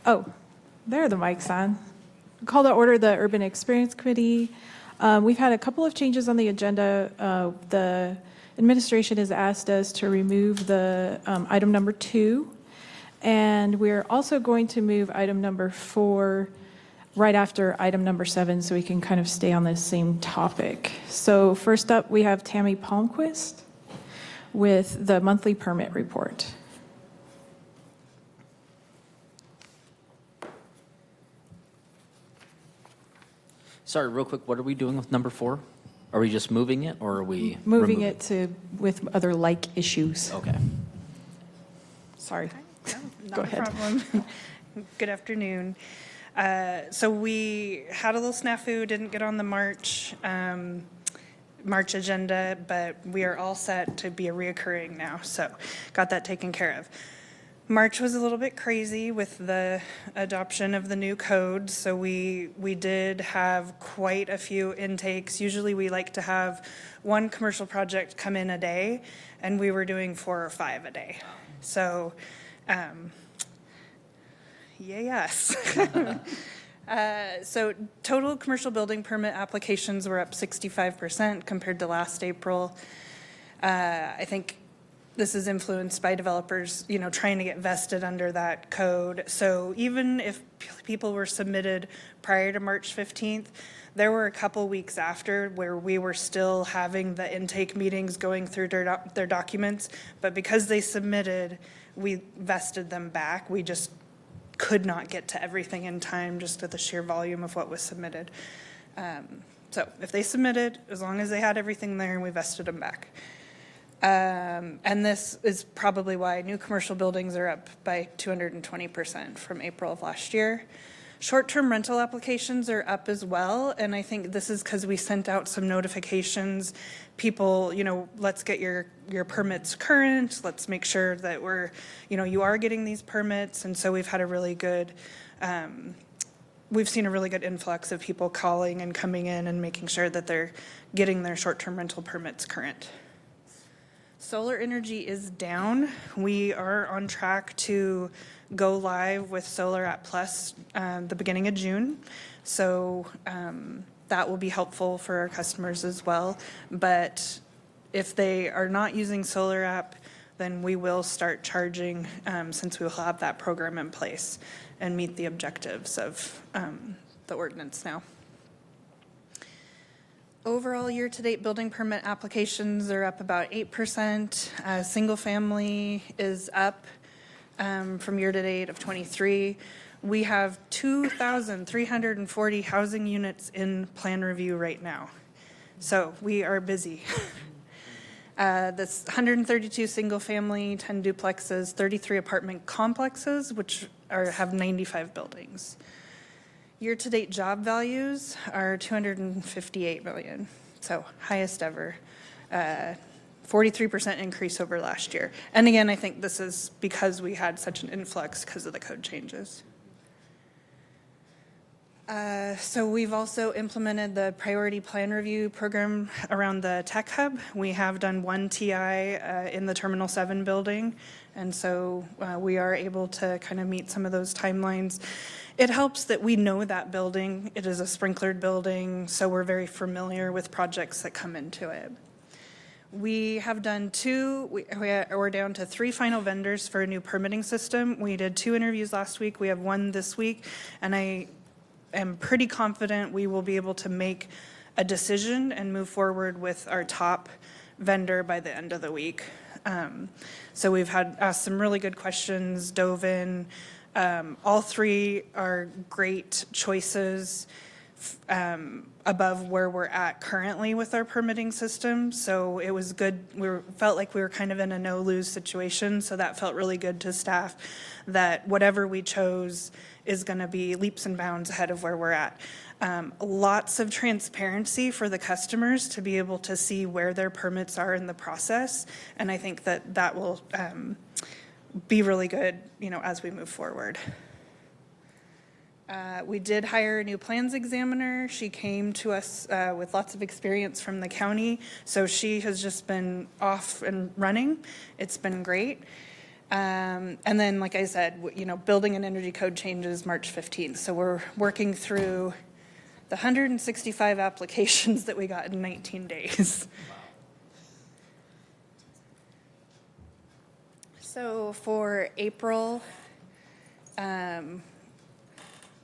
Oh, there are the mics on. Call to order the Urban Experience Committee. We've had a couple of changes on the agenda. The administration has asked us to remove the item number 2, and we're also going to move item number 4 right after item number 7 so we can kind of stay on the same topic. So first up, we have Tammy Palmquist with the monthly permit report. Sorry, real quick, what are we doing with number 4? Are we just moving it, or are we Moving removing it to with other like issues. Okay. Sorry. No, not Go a ahead. problem. Good afternoon. So we had a little snafu, didn't get on the March agenda, but we are all set to be a reoccurring now. So got that taken care of. March was a little bit crazy with the adoption of the new code, so we did have quite a few intakes. Usually we like to have one commercial project come in a day, and we were doing 4 or 5 a day. So, yes. So total commercial building permit applications were up 65% compared to last April. I think this is influenced by developers, trying to get vested under that code. So even if people were submitted prior to March 15th, there were a couple weeks after where we were still having the intake meetings going through their documents. But because they submitted, we vested them back. We just could not get to everything in time just at the sheer volume of what was submitted. So if they submitted, as long as they had everything there, we vested them back. And this is probably why new commercial buildings are up by 220% from April of last year. Short-term rental applications are up as well, and I think this is because we sent out some notifications. People, let's get your permits current. Let's make sure that you are getting these permits, and so we've had a really good, we've seen a really good influx of people calling and coming in and making sure that they're getting their short-term rental permits current. Solar energy is down. We are on track to go live with Solar at Plus the beginning of June. So that will be helpful for our customers as well. But if they are not using Solar App, then we will start charging since we will have that program in place and meet the objectives of the ordinance now. Overall, year-to-date building permit applications are up about 8%. Single family is up from year-to-date of 23. We have 2,340 housing units in plan review right now. So we are busy. That's 132 single family, 10 duplexes, 33 apartment complexes, which have 95 buildings. Year-to-date job values are $258 million, so highest ever, 43% increase over last year. And again, I think this is because we had such an influx because of the code changes. So we've also implemented the priority plan review program around the tech hub. We have done one TI in the Terminal 7 building, and so we are able to kind of meet some of those timelines. It helps that we know that building. It is a sprinklered building, so we're very familiar with projects that come into it. We have done we're down to 3 final vendors for a new permitting system. We did 2 interviews last week. We have 1 this week, and I am pretty confident we will be able to make a decision and move forward with our top vendor by the end of the week. So we've asked some really good questions, dove in. All 3 are great choices above where we're at currently with our permitting system. So it was good. Felt like we were kind of in a no-lose situation. So that felt really good to staff, that whatever we chose is going to be leaps and bounds ahead of where we're at. Lots of transparency for the customers to be able to see where their permits are in the process. And I think that will be really good, as we move forward. We did hire a new plans examiner. She came to us with lots of experience from the county, so she has just been off and running. It's been great. And then, like I said, building and energy code changes March 15th. So we're working through the 165 applications that we got in 19 days. So for April,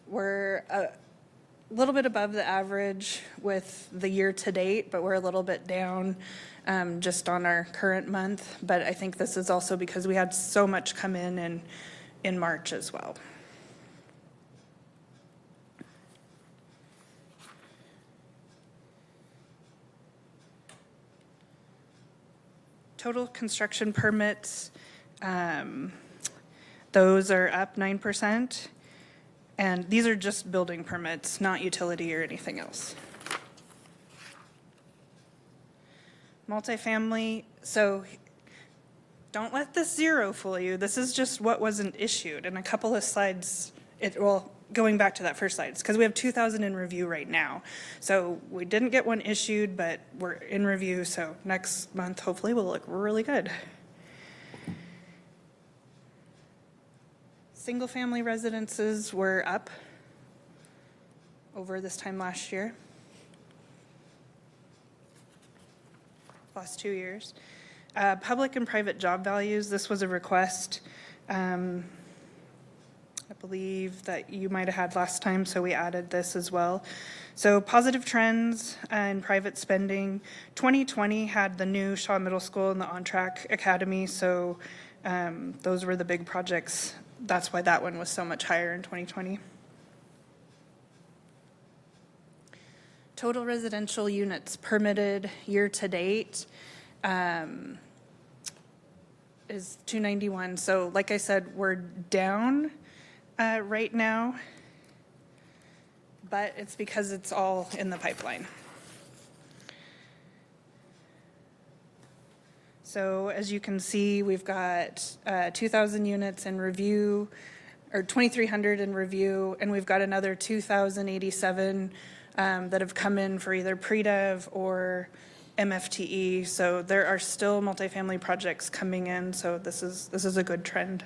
we're a little bit above the average with the year to date, but we're a little bit down just on our current month. But I think this is also because we had so much come in March as well. Total construction permits, those are up 9%. And these are just building permits, not utility or anything else. Multifamily, so don't let this zero fool you. This is just what wasn't issued. And a couple of slides, going back to that first slide, because we have 2,000 in review right now. So we didn't get one issued, but we're in review. So next month, hopefully, will look really good. Single-family residences were up over this time last year, last 2 years. Public and private job values, this was a request I believe that you might have had last time, so we added this as well. So positive trends in private spending. 2020 had the new Shaw Middle School and the On Track Academy, so those were the big projects. That's why that one was so much higher in 2020. Total residential units permitted year to date is 291. So like I said, we're down right now, but it's because it's all in the pipeline. So as you can see, we've got 2,000 units in review, or 2,300 in review, and we've got another 2,087 that have come in for either pre-dev or MFTE. So there are still multifamily projects coming in, so this is a good trend.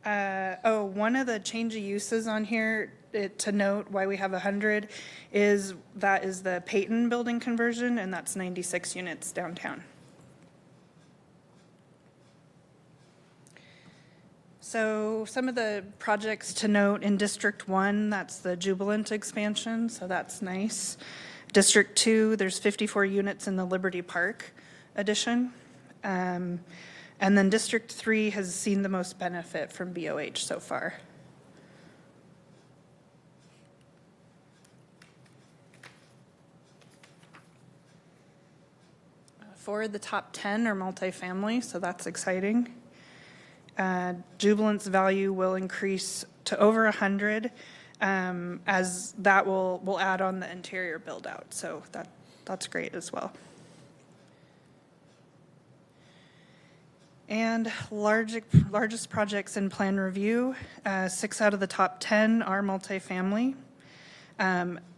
One of the change of uses on here, to note why we have 100, is the Peyton building conversion, and that's 96 units downtown. So some of the projects to note in District 1, that's the Jubilant expansion, so that's nice. District 2, there's 54 units in the Liberty Park addition. And then District 3 has seen the most benefit from BOH so far. Four of the top 10 are multifamily, so that's exciting. Jubilant's value will increase to over 100 as that will add on the interior build out. So that's great as well. And largest projects in plan review, 6 out of the top 10 are multifamily.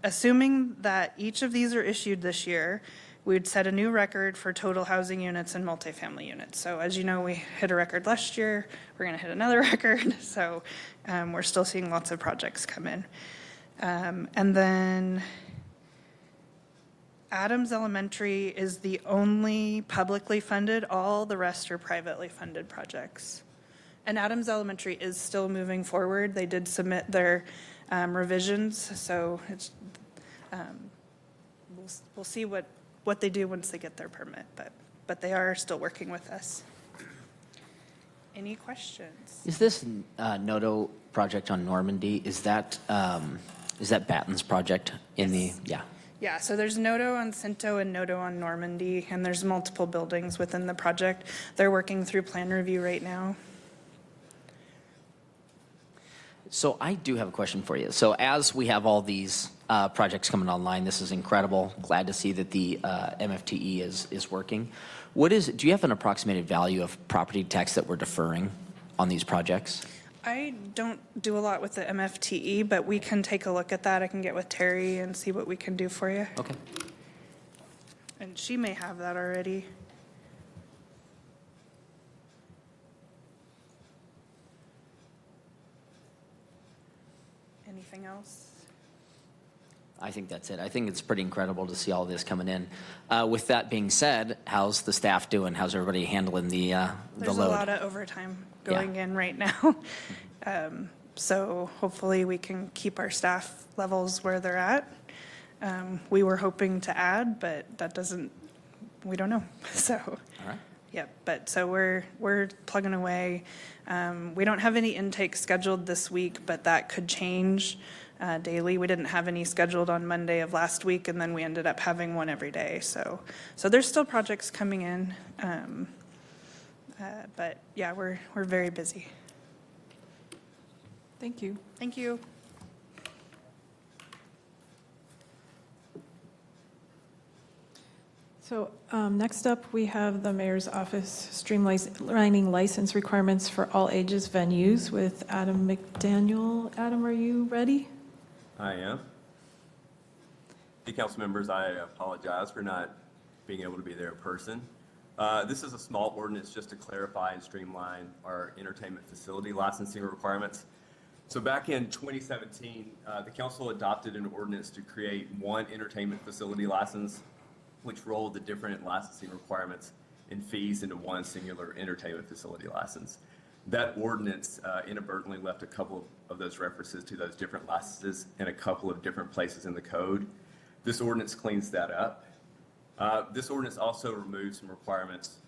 Assuming that each of these are issued this year, we'd set a new record for total housing units and multifamily units. So as you know, we hit a record last year. We're going to hit another record. So we're still seeing lots of projects come in. And then Adams Elementary is the only publicly funded. All the rest are privately funded projects. And Adams Elementary is still moving forward. They did submit their revisions. So it's, we'll see what they do once they get their permit, but they are still working with us. Any questions? Is this Nodo project on Normandy, is that Batten's project in the, yeah? Yeah, so there's Nodo on Cinto and Nodo on Normandy, and there's multiple buildings within the project. They're working through plan review right now. So I do have a question for you. So as we have all these projects coming online, this is incredible. Glad to see that the MFTE is working. Do you have an approximated value of property tax that we're deferring on these projects? I don't do a lot with the MFTE, but we can take a look at that. I can get with Terry and see what we can do for you. Okay. And she may have that already. Anything else? I think that's it. I think it's pretty incredible to see all this coming in. With that being said, how's the staff doing? How's everybody handling the There's a load? lot of overtime going in right now. So hopefully we can keep our staff levels where they're at. We were hoping to add, but that doesn't, we don't know. So, All right. yep, but so we're plugging away. We don't have any intake scheduled this week, but that could change daily. We didn't have any scheduled on Monday of last week, and then we ended up having one every day. So there's still projects coming in. But yeah, we're very busy. Thank you. Thank you. So next up, we have the mayor's office streamlining license requirements for all ages venues with Adam McDaniel. Adam, are you ready? I am. Hey, council members, I apologize for not being able to be there in person. This is a small ordinance just to clarify and streamline our entertainment facility licensing requirements. So back in 2017, the council adopted an ordinance to create one entertainment facility license, which rolled the different licensing requirements and fees into one singular entertainment facility license. That ordinance inadvertently left a couple of those references to those different licenses in a couple of different places in the code. This ordinance cleans that up. This ordinance also removes some requirements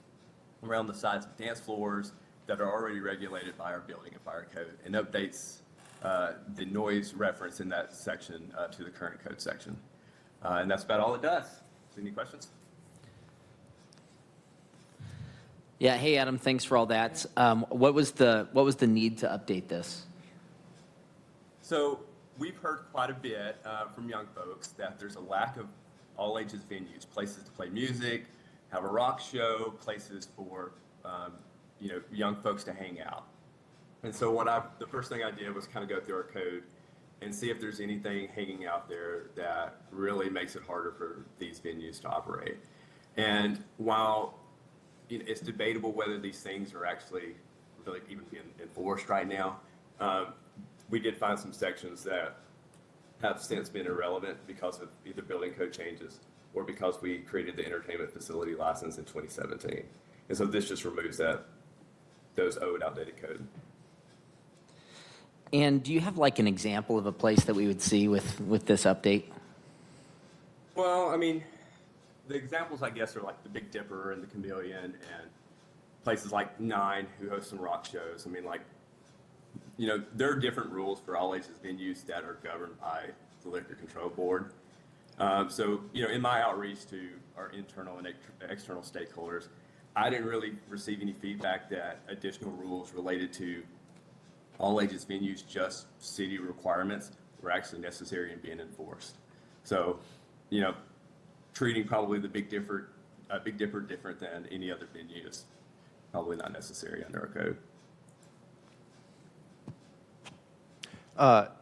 around the size of dance floors that are already regulated by our building and fire code and updates the noise reference in that section to the current code section. And that's about all it does. Any questions? Yeah. Hey, Adam. Thanks for all that. What was the need to update this? So we've heard quite a bit from young folks that there's a lack of all ages venues, places to play music, have a rock show, places for young folks to hang out. And so the first thing I did was kind of go through our code and see if there's anything hanging out there that really makes it harder for these venues to operate. And while it's debatable whether these things are actually really even being enforced right now, we did find some sections that have since been irrelevant because of either building code changes or because we created the entertainment facility license in 2017. And so this just removes those old outdated code. And do you have like an example of a place that we would see with this update? Well, I mean, the examples, I guess, are like the Big Dipper and the Chameleon and places like Nine, who host some rock shows. I mean, like, there are different rules for all ages venues that are governed by the Liquor Control Board. So, in my outreach to our internal and external stakeholders, I didn't really receive any feedback that additional rules related to all ages venues, just city requirements, were actually necessary and being enforced. So, treating probably the Big Dipper different than any other venue is probably not necessary under our code.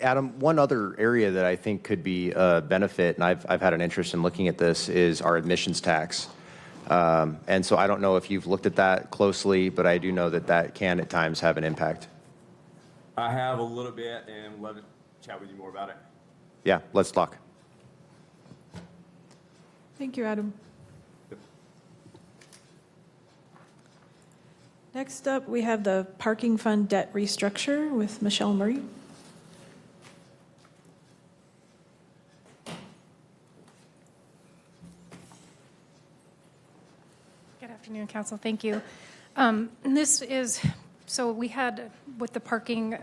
Adam, one other area that I think could be a benefit, and I've had an interest in looking at this, is our admissions tax. And so I don't know if you've looked at that closely, but I do know that can at times have an impact. I have a little bit and would love to chat with you more about it. Yeah, let's talk. Thank you, Adam. Next up, we have the parking fund debt restructure with Michelle Murray. Good afternoon, Council. Thank you. This is, so we had, with the parking,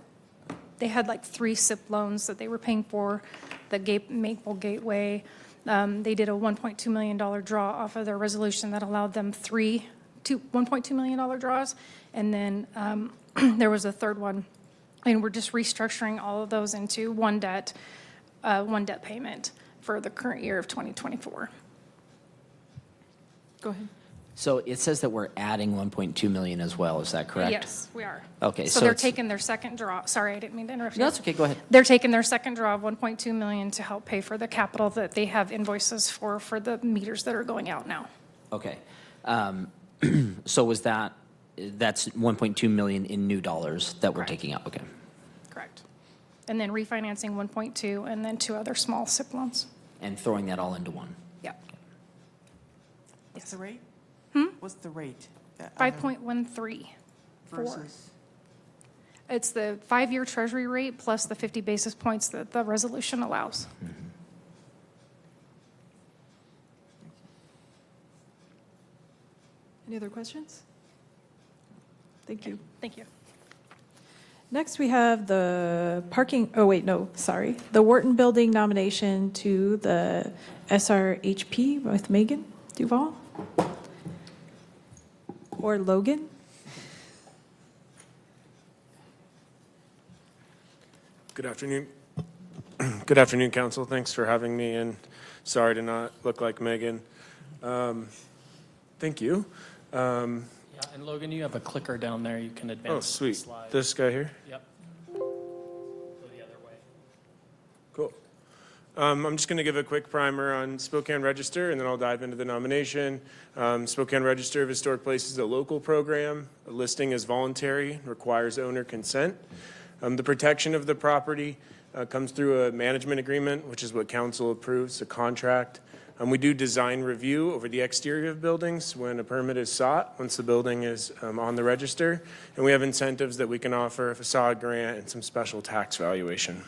they had like 3 SIP loans that they were paying for, the Maple Gateway. They did a $1.2 million draw off of their resolution that allowed them $1.2 million draws. And then there was a third one. And we're just restructuring all of those into one debt payment for the current year of 2024. Go ahead. So it says that we're adding 1.2 million as well. Is that correct? Yes, we are. Okay, So so they're it's- taking their second draw. Sorry, I didn't mean to interrupt you. No, that's okay. Go ahead. They're taking their second draw of 1.2 million to help pay for the capital that they have invoices for the meters that are going out now. Okay. So that's 1.2 million in new dollars that we're Correct. taking out. Okay. Correct. and then refinancing 1.2, and then 2 other small SIP loans. And throwing that all into one. Yep. What's the rate? What's the rate? 5.13. Versus? It's the 5-year Treasury rate plus the 50 basis points that the resolution allows. Any other questions? Thank you. Thank you. Next, we have the the Wharton Building nomination to the SRHP with Megan Duval. Or Logan. Good afternoon. Good afternoon, council. Thanks for having me, and sorry to not look like Megan. Thank you. Yeah, and Logan, you have a clicker down there. You can advance Oh, the sweet. slide. This guy here? Yep. Go the other way. Cool. I'm just going to give a quick primer on Spokane Register, and then I'll dive into the nomination. Spokane Register of Historic Places is a local program. A listing is voluntary, requires owner consent. The protection of the property comes through a management agreement, which is what council approves, a contract. We do design review over the exterior of buildings when a permit is sought, once the building is on the register. And we have incentives that we can offer, a facade grant and some special tax valuation.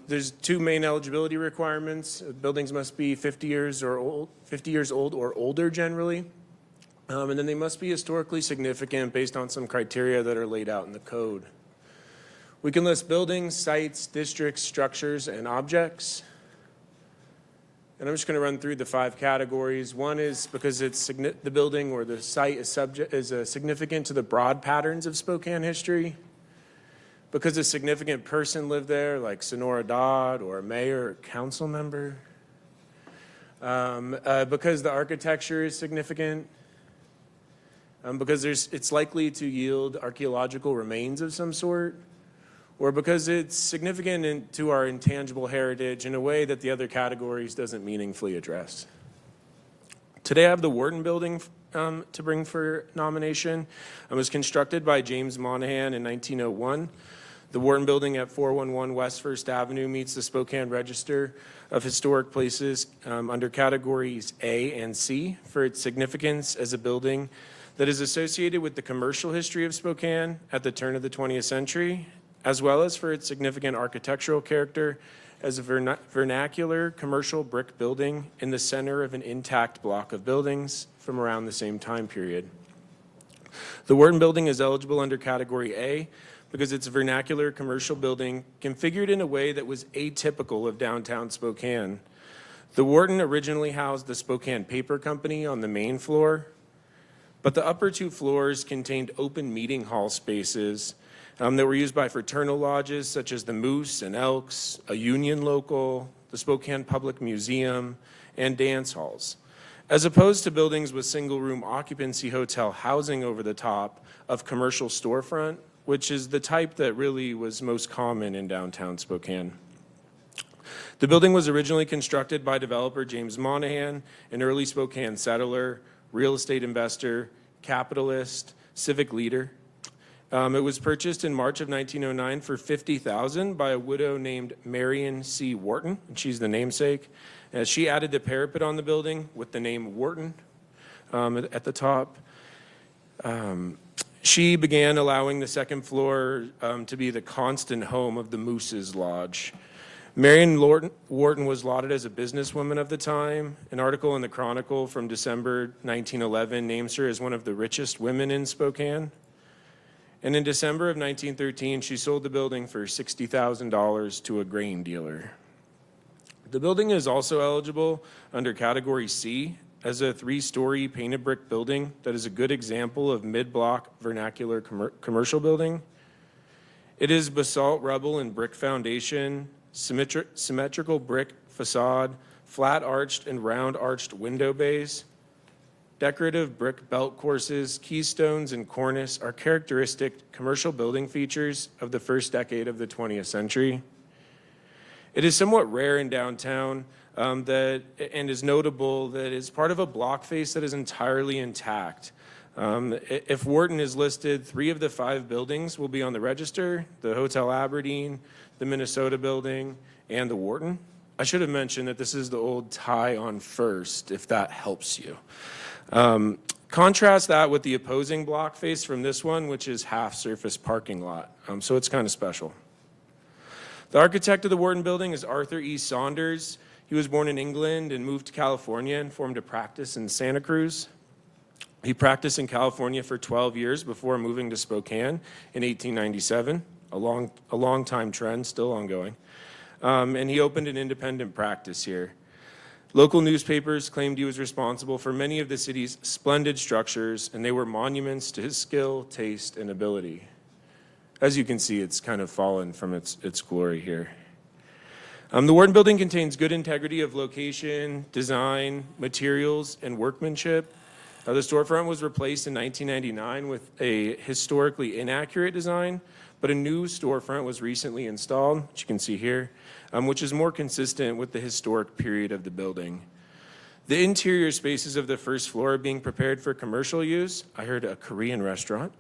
There's 2 main eligibility requirements. Buildings must be 50 years old or older generally. And then they must be historically significant based on some criteria that are laid out in the code. We can list buildings, sites, districts, structures, and objects. And I'm just going to run through the 5 categories. One is because it's the building or the site is significant to the broad patterns of Spokane history. Because a significant person lived there, like Sonora Dodd or a mayor or council member. Because the architecture is significant. Because it's likely to yield archaeological remains of some sort, or because it's significant to our intangible heritage in a way that the other categories doesn't meaningfully address. Today I have the Wharton Building to bring for nomination. It was constructed by James Monahan in 1901. The Wharton Building at 411 West First Avenue meets the Spokane Register of Historic Places under categories A and C for its significance as a building that is associated with the commercial history of Spokane at the turn of the 20th century, as well as for its significant architectural character as a vernacular commercial brick building in the center of an intact block of buildings from around the same time period. The Wharton Building is eligible under Category A because it's a vernacular commercial building configured in a way that was atypical of downtown Spokane. The Wharton originally housed the Spokane Paper Company on the main floor, but the upper 2 floors contained open meeting hall spaces that were used by fraternal lodges such as the Moose and Elks, a union local, the Spokane Public Museum, and dance halls, as opposed to buildings with single-room occupancy hotel housing over the top of commercial storefront, which is the type that really was most common in downtown Spokane. The building was originally constructed by developer James Monahan, an early Spokane settler, real estate investor, capitalist, civic leader. It was purchased in March of 1909 for $50,000 by a widow named Marion C. Wharton, and she's the namesake. She added the parapet on the building with the name Wharton at the top. She began allowing the second floor to be the constant home of the Moose's Lodge. Marion Wharton was lauded as a businesswoman of the time. An article in the Chronicle from December 1911 names her as one of the richest women in Spokane. And in December of 1913, she sold the building for $60,000 to a grain dealer. The building is also eligible under Category C as a 3-story painted brick building that is a good example of mid-block vernacular commercial building. It is basalt rubble and brick foundation, symmetrical brick facade, flat arched and round arched window bays. Decorative brick belt courses, keystones, and cornice are characteristic commercial building features of the first decade of the 20th century. It is somewhat rare in downtown and is notable that it's part of a block face that is entirely intact. If Wharton is listed, 3 of the 5 buildings will be on the register: the Hotel Aberdeen, the Minnesota building, and the Wharton. I should have mentioned that this is the old tie on First, if that helps you. Contrast that with the opposing block face from this one, which is half-surface parking lot. So it's kind of special. The architect of the Wharton building is Arthur E. Saunders. He was born in England and moved to California and formed a practice in Santa Cruz. He practiced in California for 12 years before moving to Spokane in 1897, a long time trend, still ongoing. And he opened an independent practice here. Local newspapers claimed he was responsible for many of the city's splendid structures, and they were monuments to his skill, taste, and ability. As you can see, it's kind of fallen from its glory here. The Wharton building contains good integrity of location, design, materials, and workmanship. The storefront was replaced in 1999 with a historically inaccurate design, but a new storefront was recently installed, which you can see here, which is more consistent with the historic period of the building. The interior spaces of the first floor are being prepared for commercial use. I heard a Korean restaurant.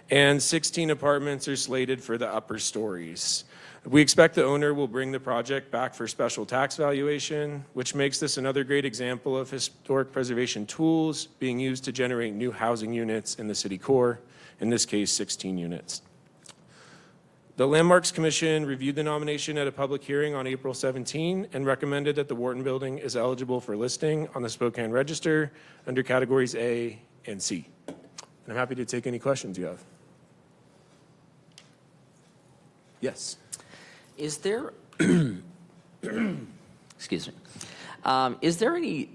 And 16 apartments are slated for the upper stories. We expect the owner will bring the project back for special tax valuation, which makes this another great example of historic preservation tools being used to generate new housing units in the city core, in this case, 16 units. The Landmarks Commission reviewed the nomination at a public hearing on April 17 and recommended that the Wharton building is eligible for listing on the Spokane Register under categories A and C. And I'm happy to take any questions you have. Yes. Is there, excuse me, is there any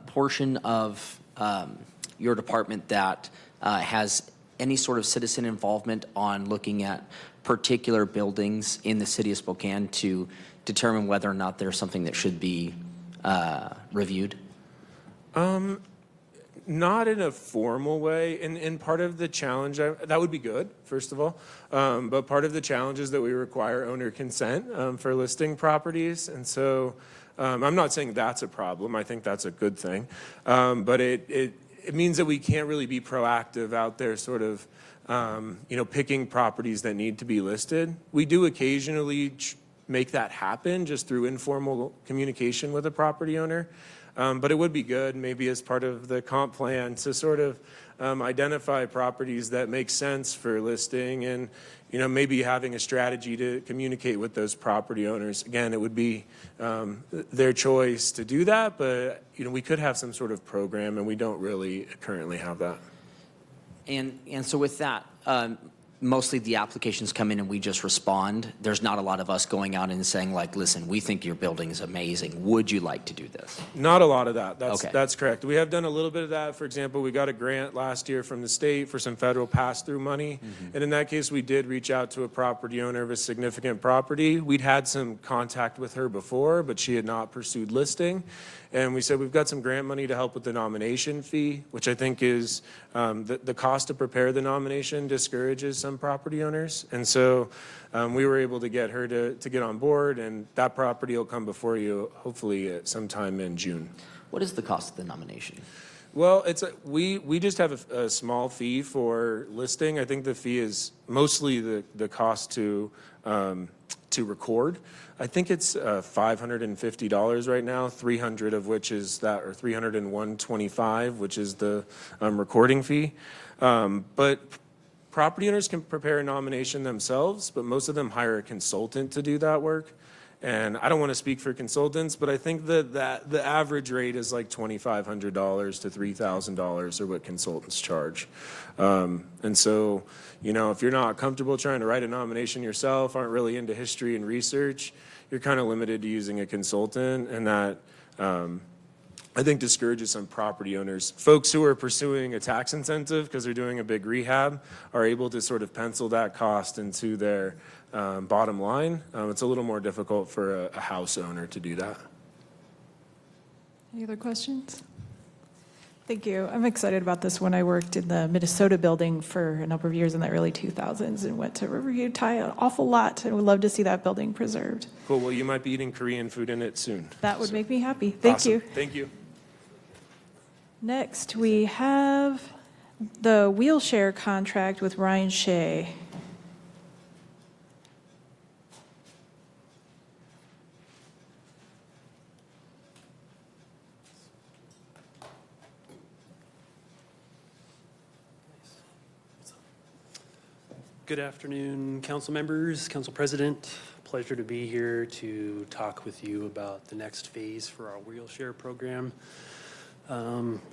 portion of your department that has any sort of citizen involvement on looking at particular buildings in the city of Spokane to determine whether or not there's something that should be reviewed? Not in a formal way, and part of the challenge, that would be good, first of all, but part of the challenge is that we require owner consent for listing properties, and so I'm not saying that's a problem, I think that's a good thing, but it means that we can't really be proactive out there sort of, picking properties that need to be listed. We do occasionally make that happen just through informal communication with a property owner. But it would be good, maybe as part of the comp plan, to sort of identify properties that make sense for listing and, maybe having a strategy to communicate with those property owners. Again, it would be their choice to do that, but, we could have some sort of program, and we don't really currently have that. And so with that, mostly the applications come in and we just respond. There's not a lot of us going out and saying like, listen, we think your building is amazing. Would you like to do this? Not a lot of that. Okay. That's correct. We have done a little bit of that. For example, we got a grant last year from the state for some federal pass-through money. And in that case, we did reach out to a property owner of a significant property. We'd had some contact with her before, but she had not pursued listing. And we said, we've got some grant money to help with the nomination fee, which I think is the cost to prepare the nomination discourages some property owners. And so we were able to get her to get on board, and that property will come before you hopefully at sometime in June. What is the cost of the nomination? Well, we just have a small fee for listing. I think the fee is mostly the cost to record. I think it's $550 right now, $300 of which is that, or $301.25, which is the recording fee. But property owners can prepare a nomination themselves, but most of them hire a consultant to do that work. And I don't want to speak for consultants, but I think that the average rate is like $2,500 to $3,000 are what consultants charge. And so, if you're not comfortable trying to write a nomination yourself, aren't really into history and research, you're kind of limited to using a consultant, and that I think discourages some property owners. Folks who are pursuing a tax incentive because they're doing a big rehab are able to sort of pencil that cost into their bottom line. It's a little more difficult for a house owner to do that. Any other questions? Thank you. I'm excited about this one. I worked in the Minnesota building for a number of years in the early 2000s and went to Riverview Thai an awful lot, and would love to see that building preserved. Cool. Well, you might be eating Korean food in it soon. That would make me happy. Thank Awesome. you. Thank you. Next, we have the wheel share contract with Ryan Shea. Good afternoon, council members, council president. Pleasure to be here to talk with you about the next phase for our wheelchair program.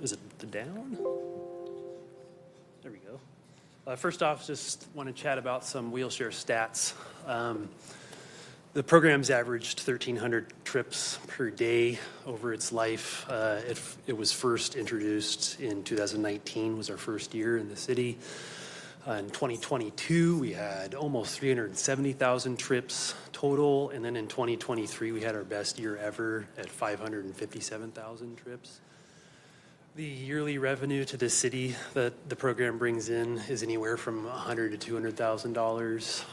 Is it the down? There we go. First off, just want to chat about some wheelchair stats. The program's averaged 1,300 trips per day over its life. It was first introduced in 2019, was our first year in the city. In 2022, we had almost 370,000 trips total, and then in 2023, we had our best year ever at 557,000 trips. The yearly revenue to the city that the program brings in is anywhere from $100,000 to $200,000.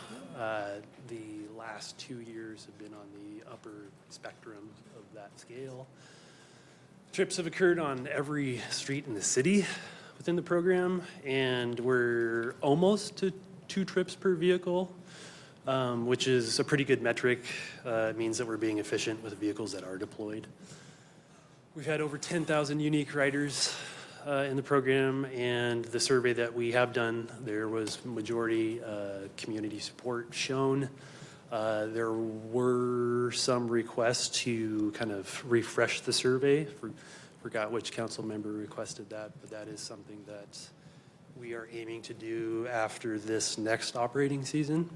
The last 2 years have been on the upper spectrum of that scale. Trips have occurred on every street in the city within the program, and we're almost to 2 trips per vehicle, which is a pretty good metric. It means that we're being efficient with vehicles that are deployed. We've had over 10,000 unique riders in the program, and the survey that we have done, there was majority community support shown. There were some requests to kind of refresh the survey. Forgot which council member requested that, but that is something that we are aiming to do after this next operating season.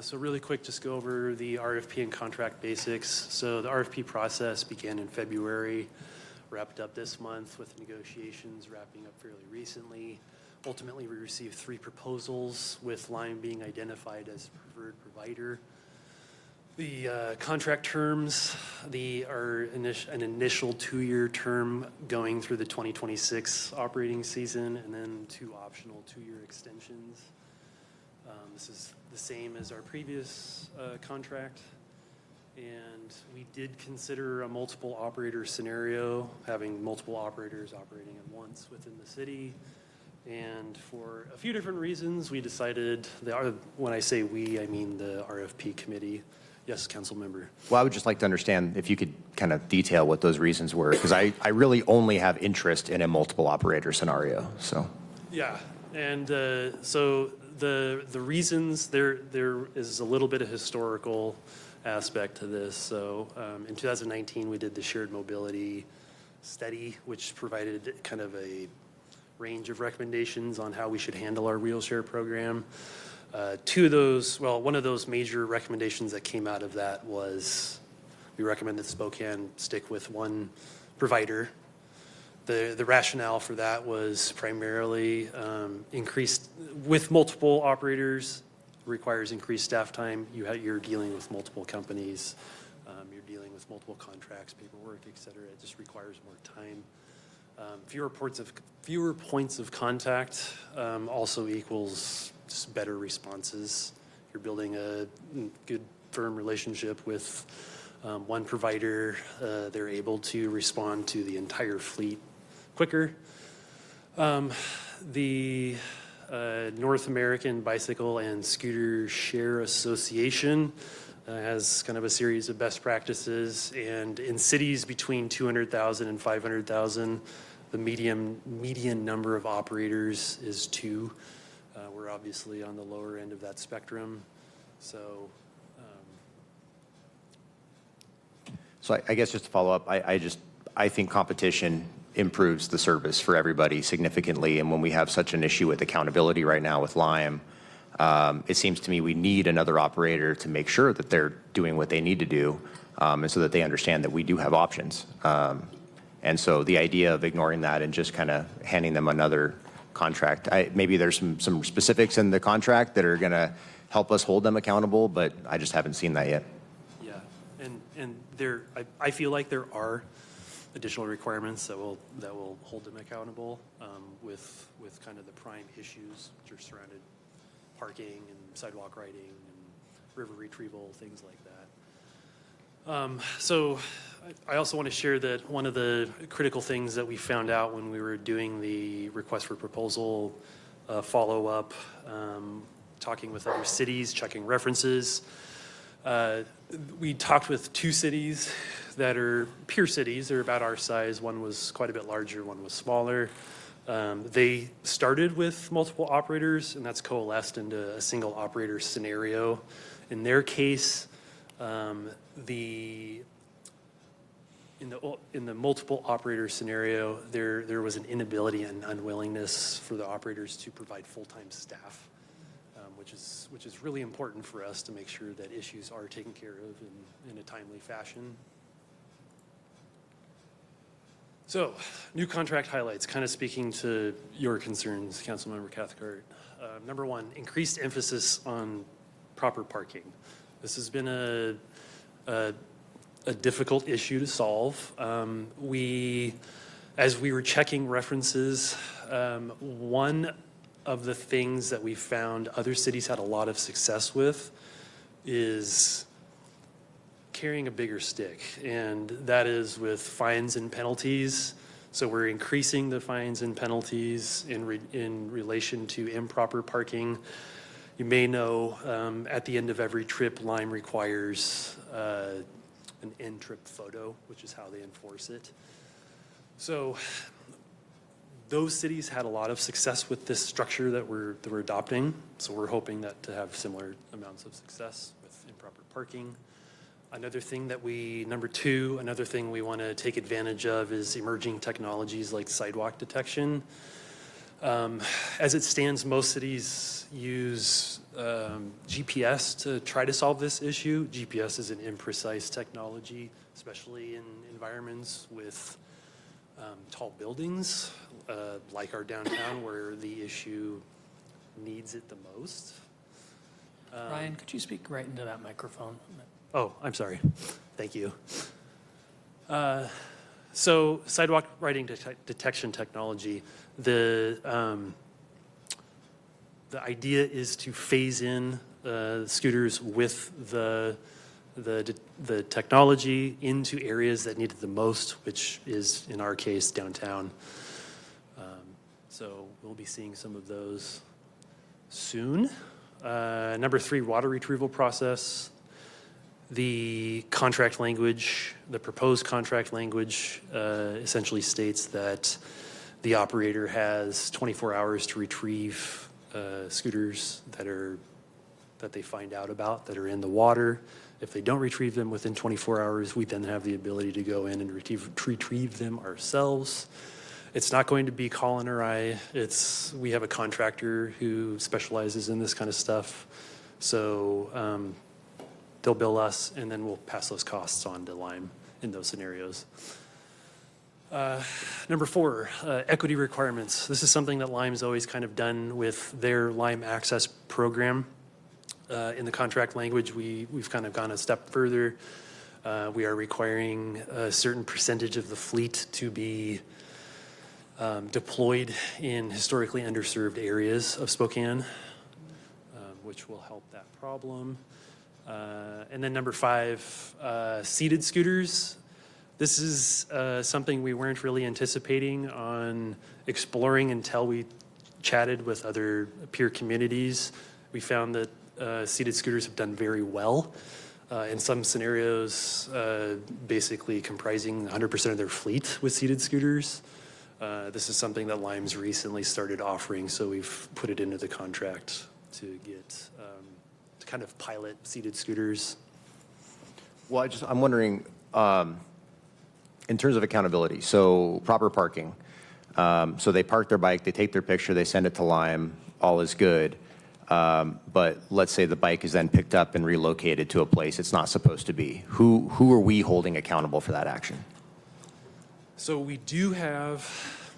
So really quick, just go over the RFP and contract basics. So the RFP process began in February, wrapped up this month with negotiations wrapping up fairly recently. Ultimately, we received 3 proposals, with Lime being identified as preferred provider. The contract terms, are an initial 2-year term going through the 2026 operating season, and then 2 optional 2-year extensions. This is the same as our previous contract. And we did consider a multiple operator scenario, having multiple operators operating at once within the city. And for a few different reasons, we decided, when I say we, I mean the RFP committee. Yes, council member. Well, I would just like to understand if you could kind of detail what those reasons were, because I really only have interest in a multiple operator scenario, so. Yeah, and so the reasons, there is a little bit of historical aspect to this. So in 2019, we did the shared mobility study, which provided kind of a range of recommendations on how we should handle our wheelchair program. 2 of those, well, one of those major recommendations that came out of that was we recommend that Spokane stick with 1 provider. The rationale for that was primarily increased, with multiple operators, requires increased staff time. You're dealing with multiple companies, you're dealing with multiple contracts, paperwork, et cetera. It just requires more time. Fewer points of contact also equals just better responses. You're building a good, firm relationship with 1 provider. They're able to respond to the entire fleet quicker. The North American Bicycle and Scooter Share Association has kind of a series of best practices, and in cities between 200,000 and 500,000, the median number of operators is 2. We're obviously on the lower end of that spectrum, so. So I guess just to follow up, I think competition improves the service for everybody significantly, and when we have such an issue with accountability right now with Lime, it seems to me we need another operator to make sure that they're doing what they need to do, and so that they understand that we do have options. And so the idea of ignoring that and just kind of handing them another contract, maybe there's some specifics in the contract that are going to help us hold them accountable, but I just haven't seen that yet. Yeah, and I feel like there are additional requirements that will hold them accountable with kind of the prime issues which are surrounded parking and sidewalk riding and river retrieval, things like that. So I also want to share that one of the critical things that we found out when we were doing the request for proposal follow-up, talking with other cities, checking references, we talked with 2 cities that are peer cities. They're about our size. One was quite a bit larger, one was smaller. They started with multiple operators, and that's coalesced into a single operator scenario. In their case, in the multiple operator scenario, there was an inability and unwillingness for the operators to provide full-time staff, which is really important for us to make sure that issues are taken care of in a timely fashion. So, new contract highlights, kind of speaking to your concerns, Councilmember Cathcart. Number 1, increased emphasis on proper parking. This has been a difficult issue to solve. As we were checking references, one of the things that we found other cities had a lot of success with is carrying a bigger stick, and that is with fines and penalties. So we're increasing the fines and penalties in relation to improper parking. You may know at the end of every trip, Lime requires an end-trip photo, which is how they enforce it. So those cities had a lot of success with this structure that we're adopting. So we're hoping that to have similar amounts of success with improper parking. Another thing we want to take advantage of is emerging technologies like sidewalk detection. As it stands, most cities use GPS to try to solve this issue. GPS is an imprecise technology, especially in environments with tall buildings, like our downtown, where the issue needs it the most. Ryan, could you speak right into that microphone? Oh, I'm sorry. Thank you. So sidewalk writing detection technology, the idea is to phase in scooters with the technology into areas that need it the most, which is, in our case, downtown. So we'll be seeing some of those soon. Number 3, water retrieval process. The contract language, the proposed contract language essentially states that the operator has 24 hours to retrieve scooters that they find out about that are in the water. If they don't retrieve them within 24 hours, we then have the ability to go in and retrieve them ourselves. It's not going to be Colin or I. We have a contractor who specializes in this kind of stuff. So they'll bill us, and then we'll pass those costs on to Lime in those scenarios. Number 4, equity requirements. This is something that Lime's always kind of done with their Lime Access program. In the contract language, we've kind of gone a step further. We are requiring a certain percentage of the fleet to be deployed in historically underserved areas of Spokane, which will help that problem. And then number 5, seated scooters. This is something we weren't really anticipating on exploring until we chatted with other peer communities. We found that seated scooters have done very well. In some scenarios, basically comprising 100% of their fleet with seated scooters. This is something that Lime's recently started offering, so we've put it into the contract to get to kind of pilot seated scooters. Well, I'm wondering, in terms of accountability, so proper parking. So they park their bike, they take their picture, they send it to Lime, all is good. But let's say the bike is then picked up and relocated to a place it's not supposed to be. Who are we holding accountable for that action? So we do have,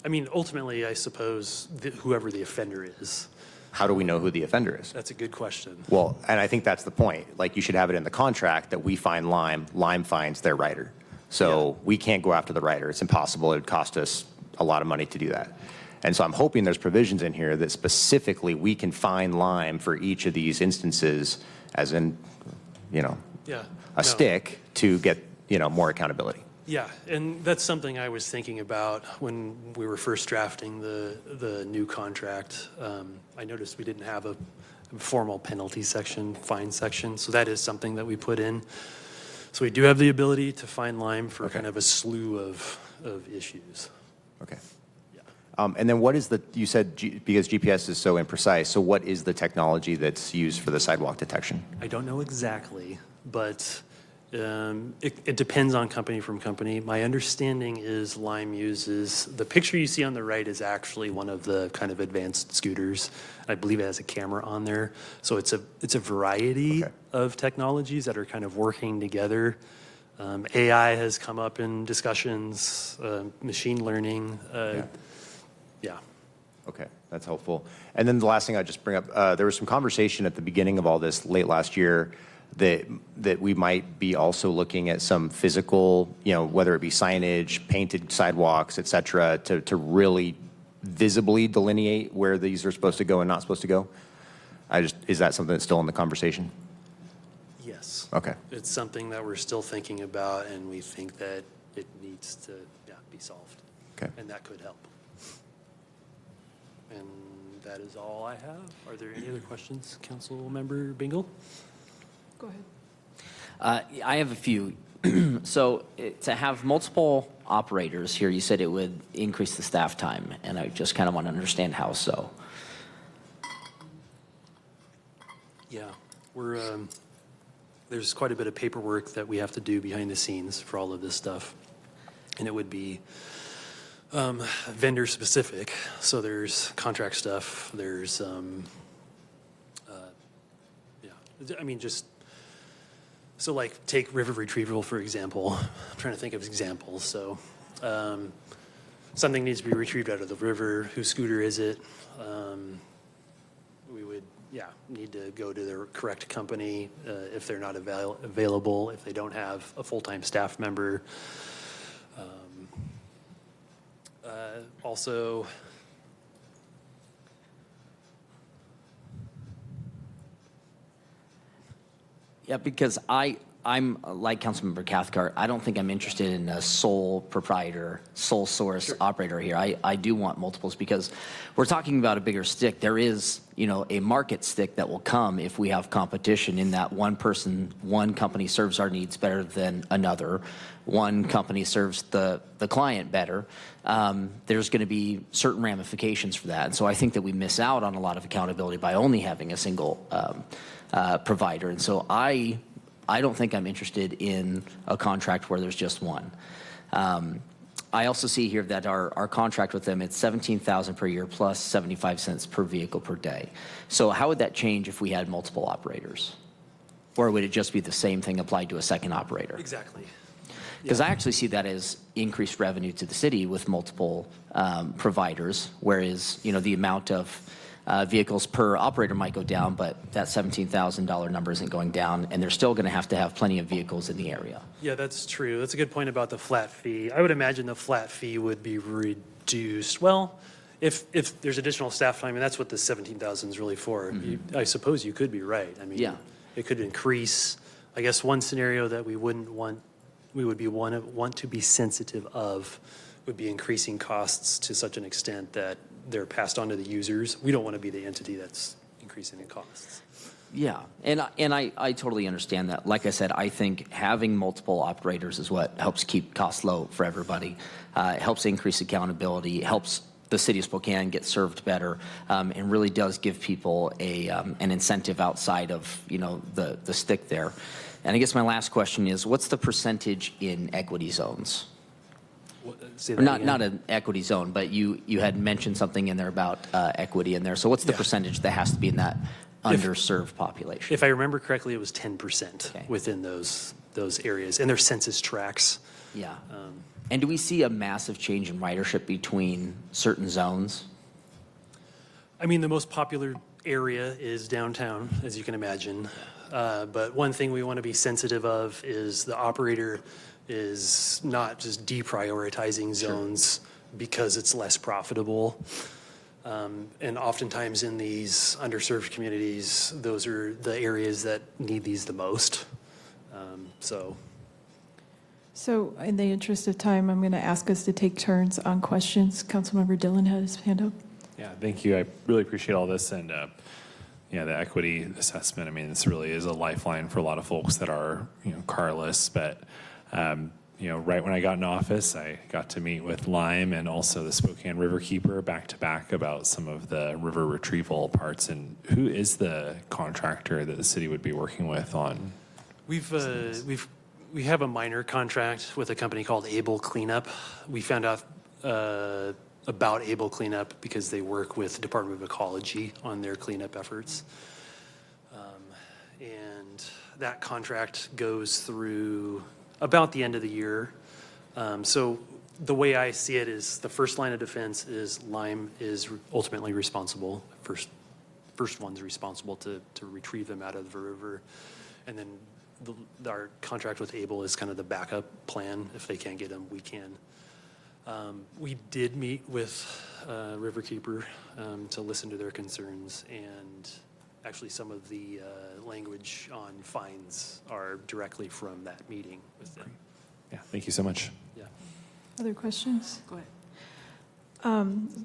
ultimately, I suppose, whoever the offender is. How do we know who the offender is? That's a good question. Well, and I think that's the point. Like, you should have it in the contract that we find Lime finds their rider. So we can't go after the rider. It's impossible. It would cost us a lot of money to do that. And so I'm hoping there's provisions in here that specifically we can find Lime for each of these instances, as in, a stick to get more accountability. Yeah, and that's something I was thinking about when we were first drafting the new contract. I noticed we didn't have a formal penalty section, fine section, so that is something that we put in. So we do have the ability to fine Lime for kind of a slew of issues. Okay. Yeah. And then what is you said because GPS is so imprecise, so what is the technology that's used for the sidewalk detection? I don't know exactly, but it depends on company from company. My understanding is Lime uses, the picture you see on the right is actually one of the kind of advanced scooters. I believe it has a camera on there. So it's a variety of technologies that are kind of working together. AI has come up in discussions, machine learning. Yeah. Okay, that's helpful. And then the last thing I'd just bring up, there was some conversation at the beginning of all this late last year that we might be also looking at some physical, whether it be signage, painted sidewalks, et cetera, to really visibly delineate where these are supposed to go and not supposed to go. Is that something that's still in the conversation? Yes. Okay. It's something that we're still thinking about, and we think that it needs to be solved. Okay. And that could help. And that is all I have. Are there any other questions, Council Member Bingle? Go ahead. I have a few. So to have multiple operators here, you said it would increase the staff time, and I just kind of want to understand how so. Yeah, there's quite a bit of paperwork that we have to do behind the scenes for all of this stuff. And it would be vendor specific. So there's contract stuff, there's, so like take river retrieval, for example. I'm trying to think of examples. So something needs to be retrieved out of the river. Whose scooter is it? We would, need to go to the correct company if they're not available, if they don't have a full-time staff member. Also, Yeah, because I'm like Councilmember Cathcart. I don't think I'm interested in a sole proprietor, sole source operator here. I do want multiples because we're talking about a bigger stick. There is, a market stick that will come if we have competition in that one company serves our needs better than another. One company serves the client better. There's going to be certain ramifications for that. And so I think that we miss out on a lot of accountability by only having a single provider. And so I don't think I'm interested in a contract where there's just one. I also see here that our contract with them, it's $17,000 per year plus 75 cents per vehicle per day. So how would that change if we had multiple operators? Or would it just be the same thing applied to a second operator? exactly. Because I actually see that as increased revenue to the city with multiple providers, whereas, the amount of vehicles per operator might go down, but that $17,000 number isn't going down, and they're still going to have plenty of vehicles in the area. Yeah, that's true. That's a good point about the flat fee. I would imagine the flat fee would be reduced. Well, if there's additional staff time, and that's what the 17,000 is really for, I suppose you could be right. I mean, Yeah. it could increase. I guess one scenario that we would want to be sensitive of would be increasing costs to such an extent that they're passed on to the users. We don't want to be the entity that's increasing the costs. Yeah, and I totally understand that. Like I said, I think having multiple operators is what helps keep costs low for everybody. It helps increase accountability, helps the city of Spokane get served better, and really does give people an incentive outside of the stick there. And I guess my last question is, what's the percentage in equity zones? Say Or that again. not an equity zone, but you had mentioned something in there about equity in there. So what's the percentage that has to be in that underserved population? If I remember correctly, it was 10% Okay. within those areas, and their census tracks. Yeah. And do we see a massive change in ridership between certain zones? I mean, the most popular area is downtown, as you can imagine. But one thing we want to be sensitive of is the operator is not just deprioritizing zones because it's less profitable. And oftentimes in these underserved communities, those are the areas that need these the most. So, So in the interest of time, I'm going to ask us to take turns on questions. Councilmember Dillon had his hand up. Yeah, thank you. I really appreciate all this, and yeah, the equity assessment. I mean, this really is a lifeline for a lot of folks that are, carless. But right when I got in office, I got to meet with Lime and also the Spokane Riverkeeper back to back about some of the river retrieval parts. And who is the contractor that the city would be working with on? We have a minor contract with a company called Able Cleanup. We found out about Able Cleanup because they work with Department of Ecology on their cleanup efforts. And that contract goes through about the end of the year. So the way I see it is the first line of defense is Lime is ultimately responsible. First one's responsible to retrieve them out of the river. And then our contract with Able is kind of the backup plan. If they can't get them, we can. We did meet with Riverkeeper to listen to their concerns, and actually some of the language on fines are directly from that meeting with them. Yeah, thank you so much. Yeah. Other questions? Go ahead.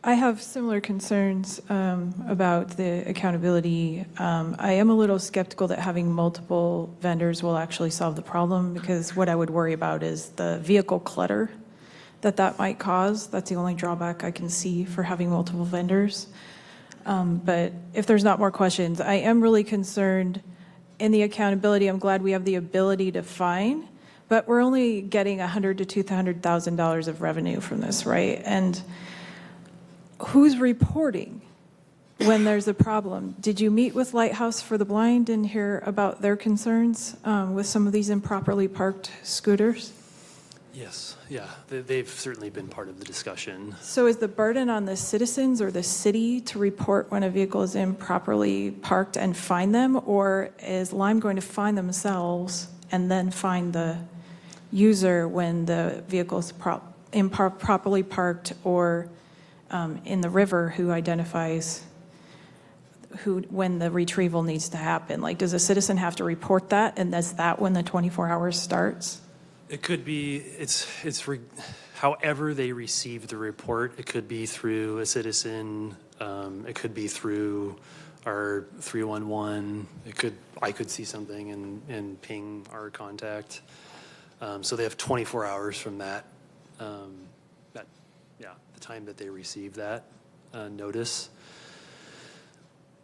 I have similar concerns about the accountability. I am a little skeptical that having multiple vendors will actually solve the problem, because what I would worry about is the vehicle clutter that might cause. That's the only drawback I can see for having multiple vendors. But if there's not more questions, I am really concerned in the accountability. I'm glad we have the ability to fine, but we're only getting $100,000 to $200,000 of revenue from this, right? And who's reporting when there's a problem? Did you meet with Lighthouse for the Blind and hear about their concerns with some of these improperly parked scooters? Yes, yeah, they've certainly been part of the discussion. So is the burden on the citizens or the city to report when a vehicle is improperly parked and fine them? Or is Lime going to fine themselves and then fine the user when the vehicle is improperly parked, or in the river, who identifies when the retrieval needs to happen? Like, does a citizen have to report that, and is that when the 24 hours starts? It could be, however they receive the report. It could be through a citizen, it could be through our 311. I could see something and ping our contact. So they have 24 hours from that, the time that they receive that notice.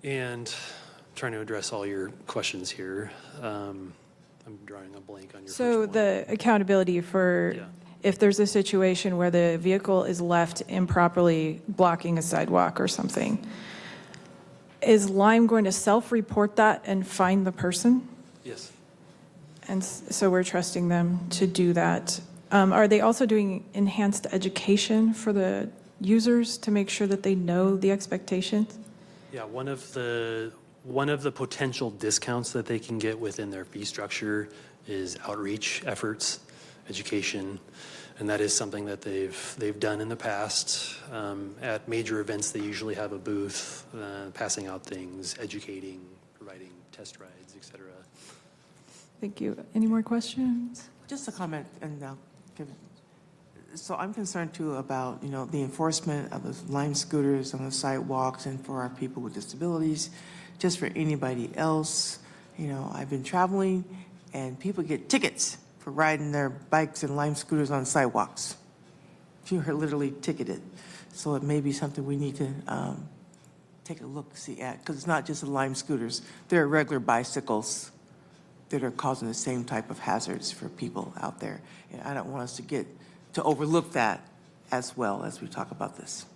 And trying to address all your questions here. I'm drawing a blank on your So first one. the accountability for Yeah. if there's a situation where the vehicle is left improperly blocking a sidewalk or something, is Lime going to self-report that and fine the person? Yes. And so we're trusting them to do that. Are they also doing enhanced education for the users to make sure that they know the expectations? Yeah, one of the potential discounts that they can get within their fee structure is outreach efforts, education, and that is something that they've done in the past. At major events, they usually have a booth, passing out things, educating, providing test rides, et cetera. Thank you. Any more questions? Just a comment, and so I'm concerned too about, the enforcement of the Lime scooters on the sidewalks and for our people with disabilities, just for anybody else. I've been traveling and people get tickets for riding their bikes and Lime scooters on sidewalks. You are literally ticketed. So it may be something we need to take a look-see at, because it's not just the Lime scooters. There are regular bicycles that are causing the same type of hazards for people out there. And I don't want us to overlook that as well as we talk about this.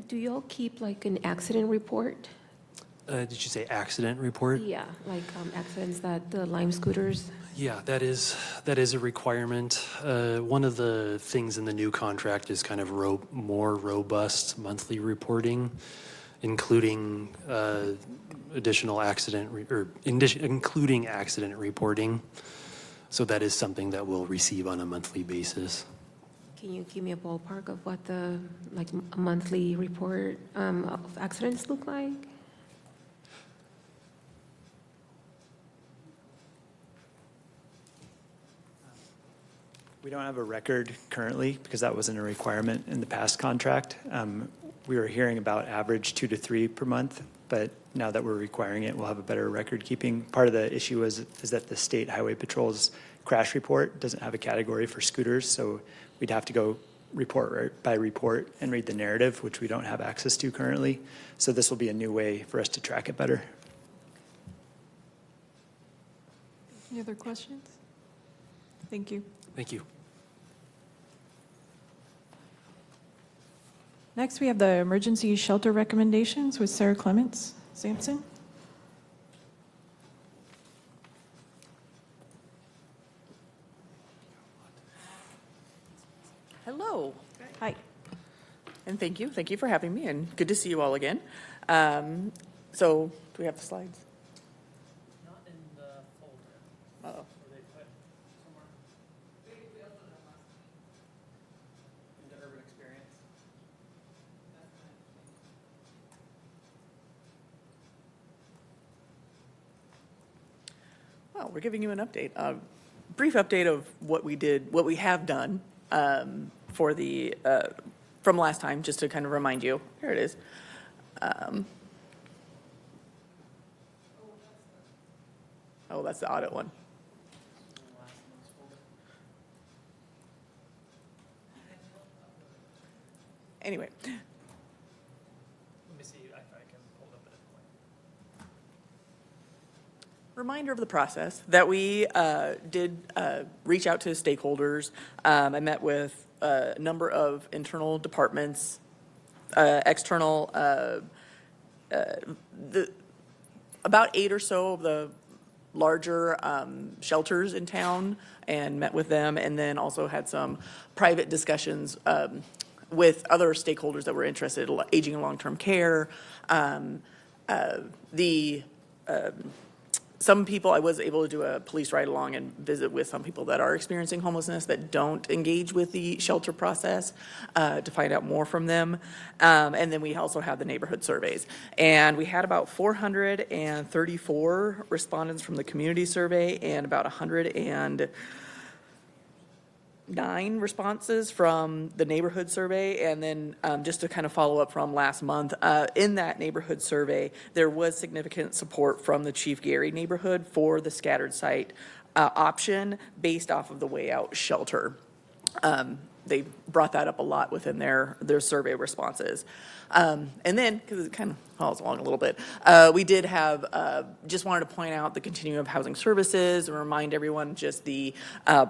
Do you all keep like an accident report? Did you say accident report? Yeah, like accidents that the Lime scooters? Yeah, that is a requirement. One of the things in the new contract is kind of more robust monthly reporting, including additional including accident reporting. So that is something that we'll receive on a monthly basis. Can you give me a ballpark of what the a monthly report of accidents look like? We don't have a record currently because that wasn't a requirement in the past contract. We were hearing about average 2 to 3 per month, but now that we're requiring it, we'll have a better record keeping. Part of the issue is that the state highway patrol's crash report doesn't have a category for scooters, so we'd have to go report by report and read the narrative, which we don't have access to currently. So this will be a new way for us to track it better. Any other questions? Thank you. Thank you. Next, we have the emergency shelter recommendations with Sarah Clements Sampson. Hello, Hi. and thank you. Thank you for having me, and good to see you all again. So, do we have the slides? Not in the folder. Uh-oh. Were they put somewhere? Into urban experience? Well, we're giving you an update, a brief update of what we did, what we have done for the, from last time, just to kind of remind you. Here it is. Oh, that's the audit one. Anyway, Let me see if I can pull it up at a point. reminder of the process that we did reach out to stakeholders. I met with a number of internal departments, external, about 8 or so of the larger shelters in town, and met with them, and then also had some private discussions with other stakeholders that were interested, aging and long-term care. Some people, I was able to do a police ride-along and visit with some people that are experiencing homelessness that don't engage with the shelter process to find out more from them. And then we also have the neighborhood surveys. And we had about 434 respondents from the community survey and about 109 responses from the neighborhood survey. And then just to kind of follow up from last month, in that neighborhood survey, there was significant support from the Chief Gary neighborhood for the scattered site option based off of the way out shelter. They brought that up a lot within their survey responses. And then, because it kind of follows along a little bit, we did have, just wanted to point out the continuum of housing services and remind everyone just the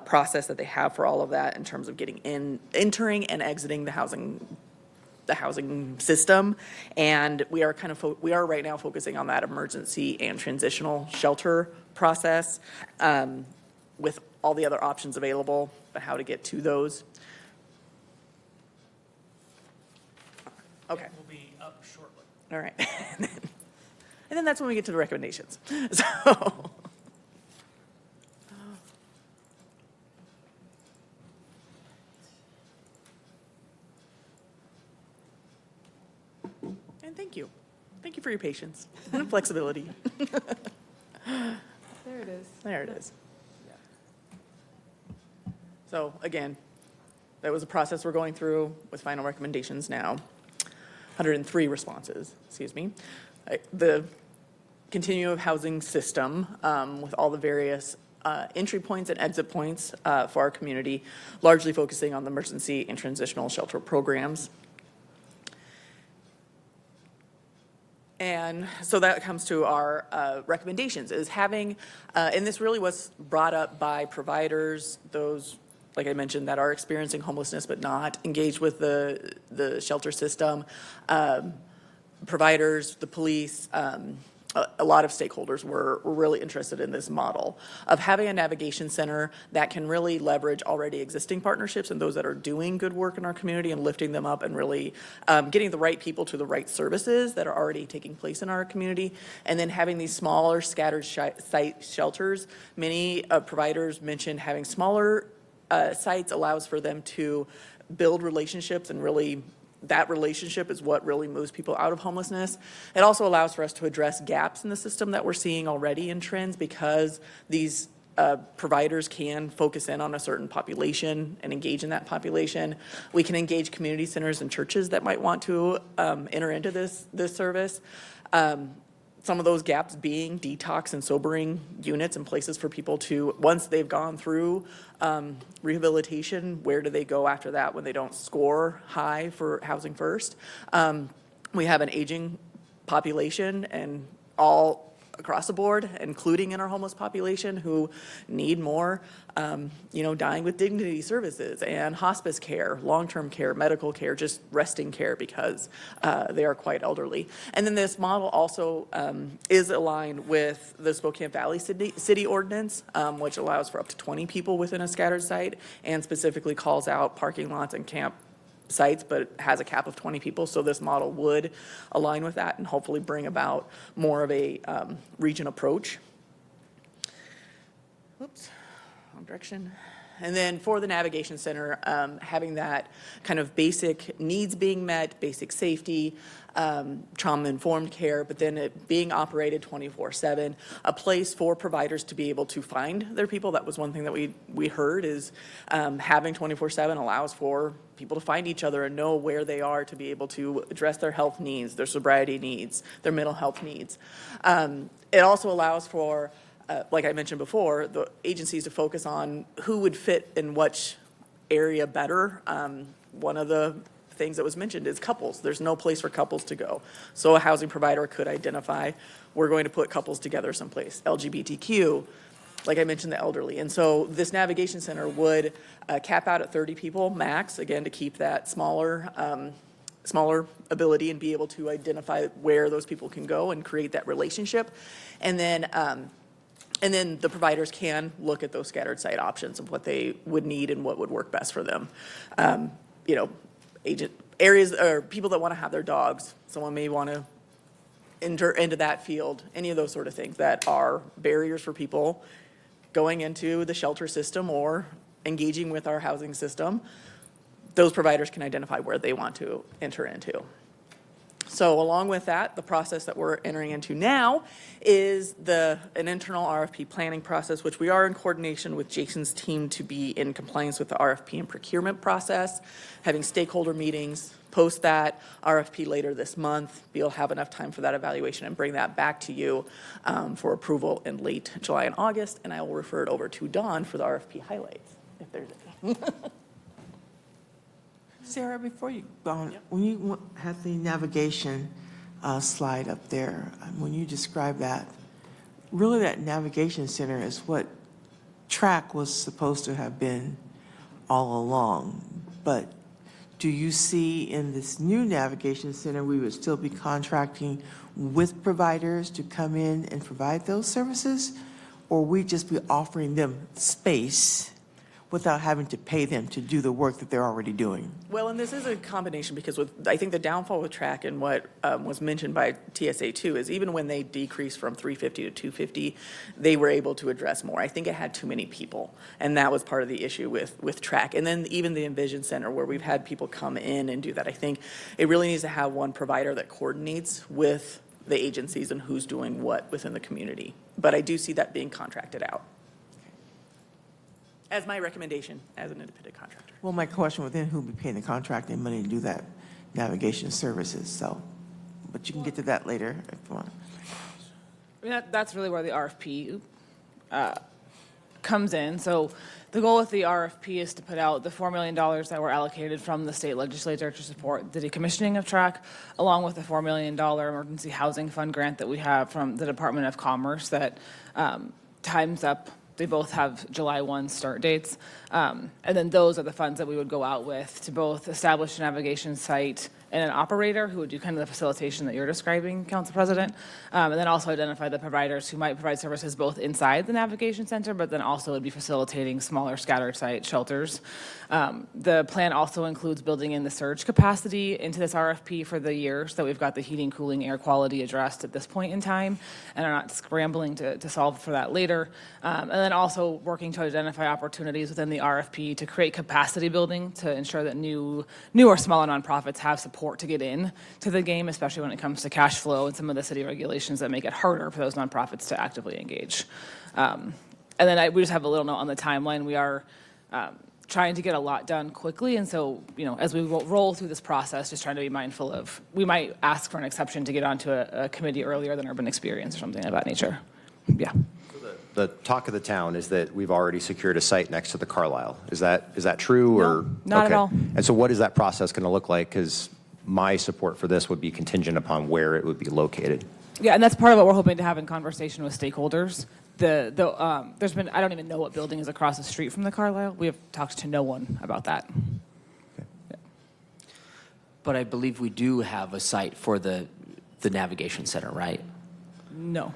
process that they have for all of that in terms of getting in, entering and exiting the housing system. And we are kind of, we are right now focusing on that emergency and transitional shelter process with all the other options available, but how to get to those. Okay. Will be up shortly. All right. And then that's when we get to the recommendations. So. And thank you. Thank you for your patience and flexibility. There it is. There it is. So again, that was a process we're going through with final recommendations now. 103 responses, excuse me. The continuum of housing system with all the various entry points and exit points for our community, largely focusing on the emergency and transitional shelter programs. And so that comes to our recommendations, is having, and this really was brought up by providers, those, like I mentioned, that are experiencing homelessness but not engaged with the shelter system, providers, the police, a lot of stakeholders were really interested in this model of having a navigation center that can really leverage already existing partnerships and those that are doing good work in our community and lifting them up and really getting the right people to the right services that are already taking place in our community. And then having these smaller scattered site shelters. Many providers mentioned having smaller sites allows for them to build relationships, and really that relationship is what really moves people out of homelessness. It also allows for us to address gaps in the system that we're seeing already in trends, because these providers can focus in on a certain population and engage in that population. We can engage community centers and churches that might want to enter into this service. Some of those gaps being detox and sobering units and places for people to, once they've gone through rehabilitation, where do they go after that when they don't score high for Housing First? We have an aging population and all across the board, including in our homeless population, who need more, dying with dignity services and hospice care, long-term care, medical care, just resting care because they are quite elderly. And then this model also is aligned with the Spokane Valley City Ordinance, which allows for up to 20 people within a scattered site and specifically calls out parking lots and camp sites, but has a cap of 20 people. So this model would align with that and hopefully bring about more of a region approach. Oops, wrong direction. And then for the Navigation Center, having that kind of basic needs being met, basic safety, trauma-informed care, but then it being operated 24/7, a place for providers to be able to find their people. That was one thing that we heard is having 24/7 allows for people to find each other and know where they are to be able to address their health needs, their sobriety needs, their mental health needs. It also allows for like I mentioned before, the agencies to focus on who would fit in which area better. One of the things that was mentioned is couples. There's no place for couples to go. So a housing provider could identify, we're going to put couples together someplace. LGBTQ, like I mentioned, the elderly. And so this Navigation Center would cap out at 30 people max, again, to keep that smaller ability and be able to identify where those people can go and create that relationship. And then the providers can look at those scattered site options of what they would need and what would work best for them. Areas or people that want to have their dogs, someone may want to enter into that field, any of those sort of things that are barriers for people going into the shelter system or engaging with our housing system. Those providers can identify where they want to enter into. So along with that, the process that we're entering into now is an internal RFP planning process, which we are in coordination with Jason's team to be in compliance with the RFP and procurement process, having stakeholder meetings, post that RFP later this month. We'll have enough time for that evaluation and bring that back to you for approval in late July and August, and I will refer it over to Dawn for the RFP highlights, if there's any. Sarah, before you go on, when you had the navigation slide up there, when you describe that, really that navigation center is what TRAC was supposed to have been all along. But do you see in this new navigation center, we would still be contracting with providers to come in and provide those services? Or we just be offering them space without having to pay them to do the work that they're already doing? Well, and this is a combination because I think the downfall with TRAC and what was mentioned by TSA too is even when they decreased from 350 to 250, they were able to address more. I think it had too many people, and that was part of the issue with TRAC. And then even the Envision Center where we've had people come in and do that. I think it really needs to have one provider that coordinates with the agencies and who's doing what within the community. But I do see that being contracted out. As my recommendation as an independent contractor. Well, my question was then who'll be paying the contracting money to do that navigation services? So, but you can get to that later if you want. I mean, that's really where the RFP comes in. So the goal with the RFP is to put out the $4 million that were allocated from the state legislature to support the decommissioning of TRAC, along with the $4 million emergency housing fund grant that we have from the Department of Commerce that times up. They both have July 1 start dates. And then those are the funds that we would go out with to both establish a navigation site and an operator who would do kind of the facilitation that you're describing, Council President, and then also identify the providers who might provide services both inside the navigation center, but then also would be facilitating smaller scattered site shelters. The plan also includes building in the surge capacity into this RFP for the year so that we've got the heating, cooling, air quality addressed at this point in time and are not scrambling to solve for that later. And then also working to identify opportunities within the RFP to create capacity building to ensure that new or smaller nonprofits have support to get in to the game, especially when it comes to cash flow and some of the city regulations that make it harder for those nonprofits to actively engage. And then we just have a little note on the timeline. We are trying to get a lot done quickly, and so, as we roll through this process, just trying to be mindful of, we might ask for an exception to get onto a committee earlier than urban experience or something of that nature. Yeah. The talk of the town is that we've already secured a site next to the Carlisle. Is that true? No, or not at all. And so what is that process going to look like? Because my support for this would be contingent upon where it would be located. Yeah, and that's part of what we're hoping to have in conversation with stakeholders. There's been, I don't even know what building is across the street from the Carlisle. We have talked to no one about that. Yeah. But I believe we do have a site for the navigation center, right? No.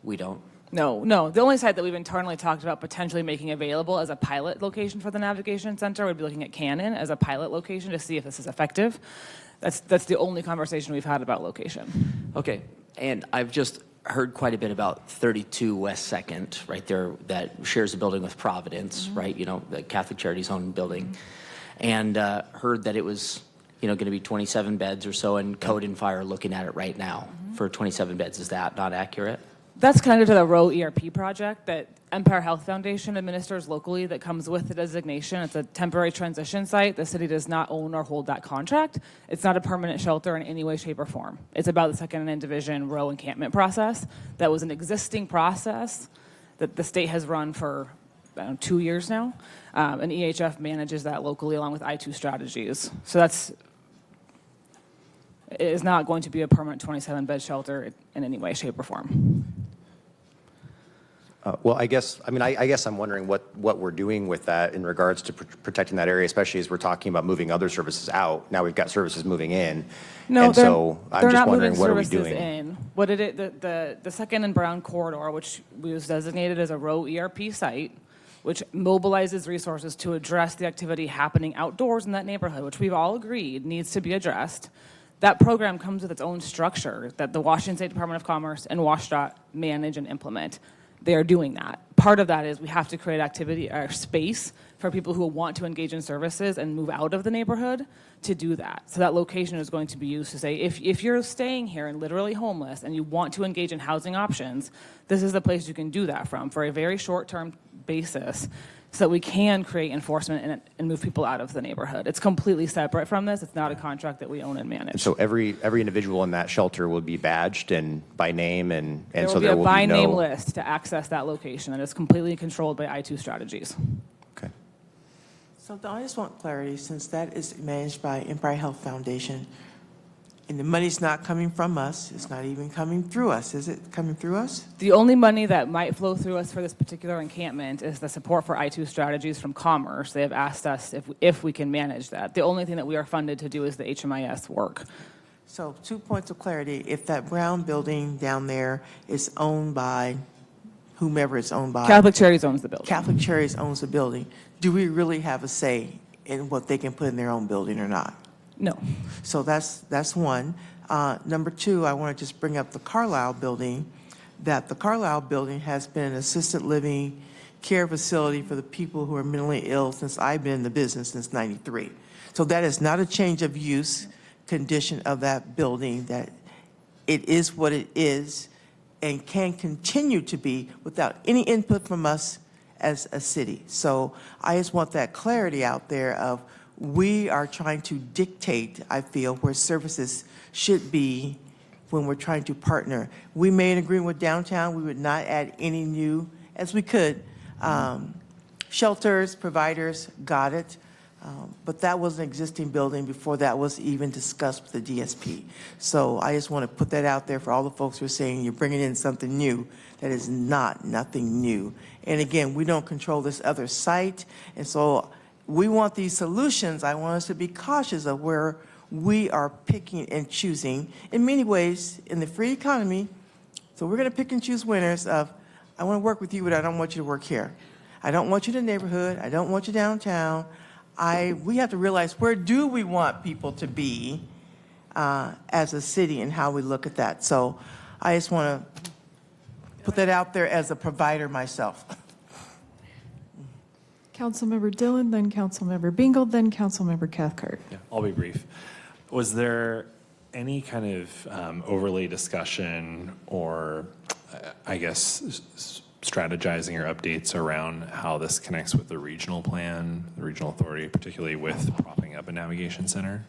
We don't? No. The only site that we've internally talked about potentially making available as a pilot location for the navigation center would be looking at Cannon as a pilot location to see if this is effective. That's the only conversation we've had about location. Okay, and I've just heard quite a bit about 32 West 2nd, right there, that shares a building with Providence, right? The Catholic Charities own building. And heard that it was, going to be 27 beds or so, and Code and Fire looking at it right now for 27 beds. Is that not accurate? That's connected to the Row ERP project that Empire Health Foundation administers locally that comes with the designation. It's a temporary transition site. The city does not own or hold that contract. It's not a permanent shelter in any way, shape, or form. It's about the 2nd and Division Row encampment process. That was an existing process that the state has run for 2 years now. And EHF manages that locally along with I2 Strategies. So it is not going to be a permanent 27-bed shelter in any way, shape, or form. Well, I guess I'm wondering what we're doing with that in regards to protecting that area, especially as we're talking about moving other services out. Now we've got services moving in. No, and so I'm they're just not wondering, moving what are we services doing? in. What did it? The 2nd and Brown corridor, which was designated as a Row ERP site, which mobilizes resources to address the activity happening outdoors in that neighborhood, which we've all agreed needs to be addressed. That program comes with its own structure that the Washington State Department of Commerce and WashDOT manage and implement. They are doing that. Part of that is we have to create activity or space for people who want to engage in services and move out of the neighborhood to do that. So that location is going to be used to say, if you're staying here and literally homeless and you want to engage in housing options, this is the place you can do that from for a very short-term basis so that we can create enforcement and move people out of the neighborhood. It's completely separate from this. It's not a contract that we own and manage. And so every individual in that shelter will be badged and by name, and There so will be there a will by be name no. list to access that location, and it's completely controlled by I2 Strategies. Okay. So Dawn, I just want clarity, since that is managed by Empire Health Foundation, and the money's not coming from us, it's not even coming through us, is it coming through us? The only money that might flow through us for this particular encampment is the support for I2 Strategies from Commerce. They have asked us if we can manage that. The only thing that we are funded to do is the HMIS work. So 2 points of clarity. If that brown building down there is owned by whomever it's owned by. Catholic Charities owns the building. Catholic Charities owns the building. Do we really have a say in what they can put in their own building or not? No. So that's one. Number two, I want to just bring up the Carlisle building, that the Carlisle building has been an assisted living care facility for the people who are mentally ill since I've been in the business since '93. So that is not a change of use condition of that building, that it is what it is and can continue to be without any input from us as a city. So I just want that clarity out there of, we are trying to dictate, I feel, where services should be when we're trying to partner. We made an agreement with downtown, we would not add any new, as we could. Shelters, providers, got it. But that was an existing building before that was even discussed with the DSP. So I just want to put that out there for all the folks who are saying you're bringing in something new. That is nothing new. And again, we don't control this other site. And so we want these solutions. I want us to be cautious of where we are picking and choosing. In many ways, in the free economy, so we're going to pick and choose winners of, I want to work with you, but I don't want you to work here. I don't want you in the neighborhood. I don't want you downtown. We have to realize, where do we want people to be as a city and how we look at that. So I just want to put that out there as a provider myself. Councilmember Dillon, then Councilmember Bingle, then Councilmember Cathcart. Yeah, I'll be brief. Was there any kind of overlay discussion or, I guess, strategizing or updates around how this connects with the regional plan, the regional authority, particularly with propping up a navigation center?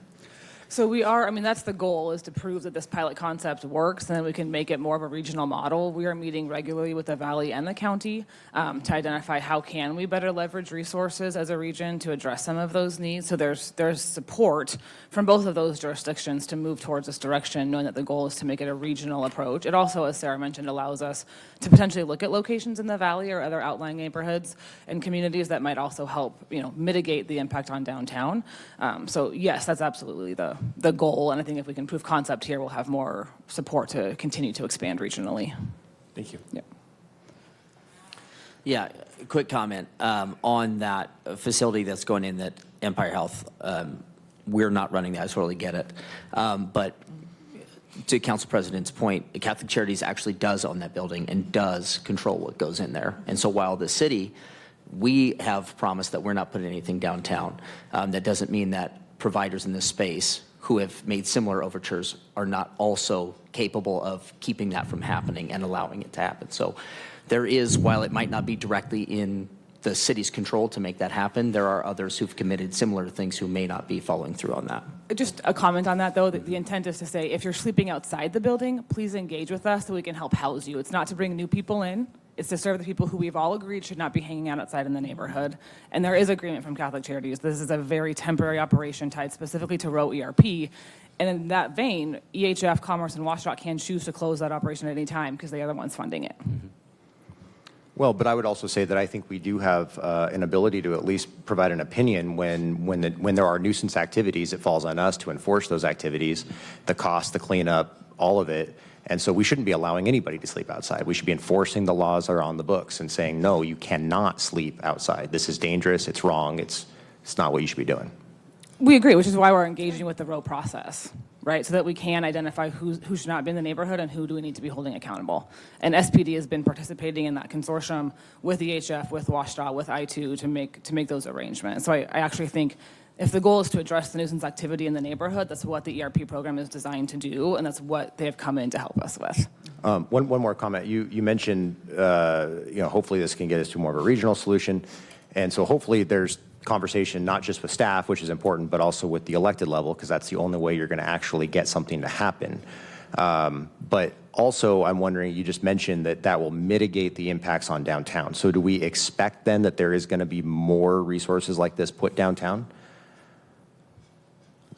So we are, I mean, that's the goal, is to prove that this pilot concept works, and then we can make it more of a regional model. We are meeting regularly with the valley and the county to identify how can we better leverage resources as a region to address some of those needs. So there's support from both of those jurisdictions to move towards this direction, knowing that the goal is to make it a regional approach. It also, as Sarah mentioned, allows us to potentially look at locations in the valley or other outlying neighborhoods and communities that might also help, mitigate the impact on downtown. So yes, that's absolutely the goal, and I think if we can prove concept here, we'll have more support to continue to expand regionally. Thank you. Yep. Yeah, quick comment on that facility that's going in that Empire Health. We're not running that, I totally get it. But to Council President's point, Catholic Charities actually does own that building and does control what goes in there. And so while the city, we have promised that we're not putting anything downtown, that doesn't mean that providers in this space who have made similar overtures are not also capable of keeping that from happening and allowing it to happen. So there is, while it might not be directly in the city's control to make that happen, there are others who've committed similar things who may not be following through on that. Just a comment on that, though, that the intent is to say, if you're sleeping outside the building, please engage with us so we can help house you. It's not to bring new people in. It's to serve the people who we've all agreed should not be hanging out outside in the neighborhood. And there is agreement from Catholic Charities. This is a very temporary operation tied specifically to Row ERP. And in that vein, EHF, Commerce, and WashDOT can choose to close that operation at any time because they are the ones funding it. Well, but I would also say that I think we do have an ability to at least provide an opinion when there are nuisance activities. It falls on us to enforce those activities, the cost, the cleanup, all of it. And so we shouldn't be allowing anybody to sleep outside. We should be enforcing the laws that are on the books and saying, no, you cannot sleep outside. This is dangerous. It's wrong. It's not what you should be doing. We agree, which is why we're engaging with the Row process, right? So that we can identify who should not be in the neighborhood and who do we need to be holding accountable. And SPD has been participating in that consortium with EHF, with WashDOT, with I2 to make those arrangements. So I actually think if the goal is to address the nuisance activity in the neighborhood, that's what the ERP program is designed to do, and that's what they have come in to help us with. One more comment. You mentioned, hopefully this can get us to more of a regional solution. And so hopefully there's conversation not just with staff, which is important, but also with the elected level, because that's the only way you're going to actually get something to happen. But also, I'm wondering, you just mentioned that will mitigate the impacts on downtown. So do we expect then that there is going to be more resources like this put downtown,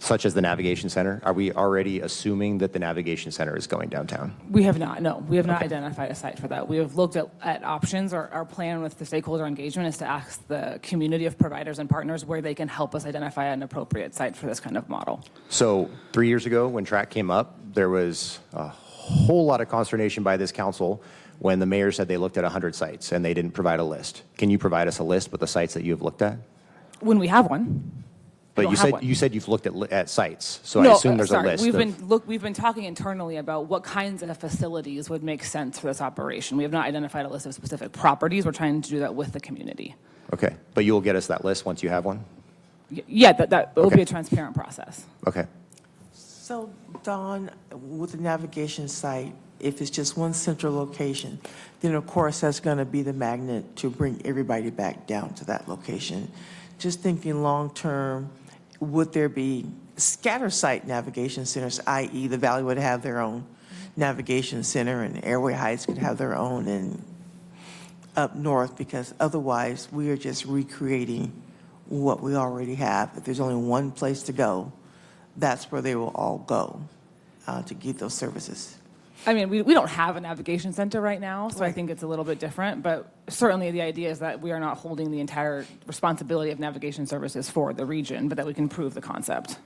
such as the navigation center? Are we already assuming that the navigation center is going downtown? We have not, no. We have not identified a site for that. We have looked at options. Our plan with the stakeholder engagement is to ask the community of providers and partners where they can help us identify an appropriate site for this kind of model. So 3 years ago, when TRAC came up, there was a whole lot of consternation by this council when the mayor said they looked at 100 sites and they didn't provide a list. Can you provide us a list with the sites that you have looked at? When we have one. But you said you've looked at sites, so I assume there's a list. We've been talking internally about what kinds of facilities would make sense for this operation. We have not identified a list of specific properties. We're trying to do that with the community. Okay, but you'll get us that list once you have one? Yeah, that will be a transparent process. Okay. So, Dawn, with the navigation site, if it's just one central location, then of course that's going to be the magnet to bring everybody back down to that location. Just thinking long-term, would there be scatter site navigation centers, i.e. the Valley would have their own navigation center and Airway Heights could have their own and up north, because otherwise we are just recreating what we already have. If there's only one place to go, that's where they will all go to get those services. I mean, we don't have a navigation center right now, so I think it's a little bit different, but certainly the idea is that we are not holding the entire responsibility of navigation services for the region, but that we can prove the concept.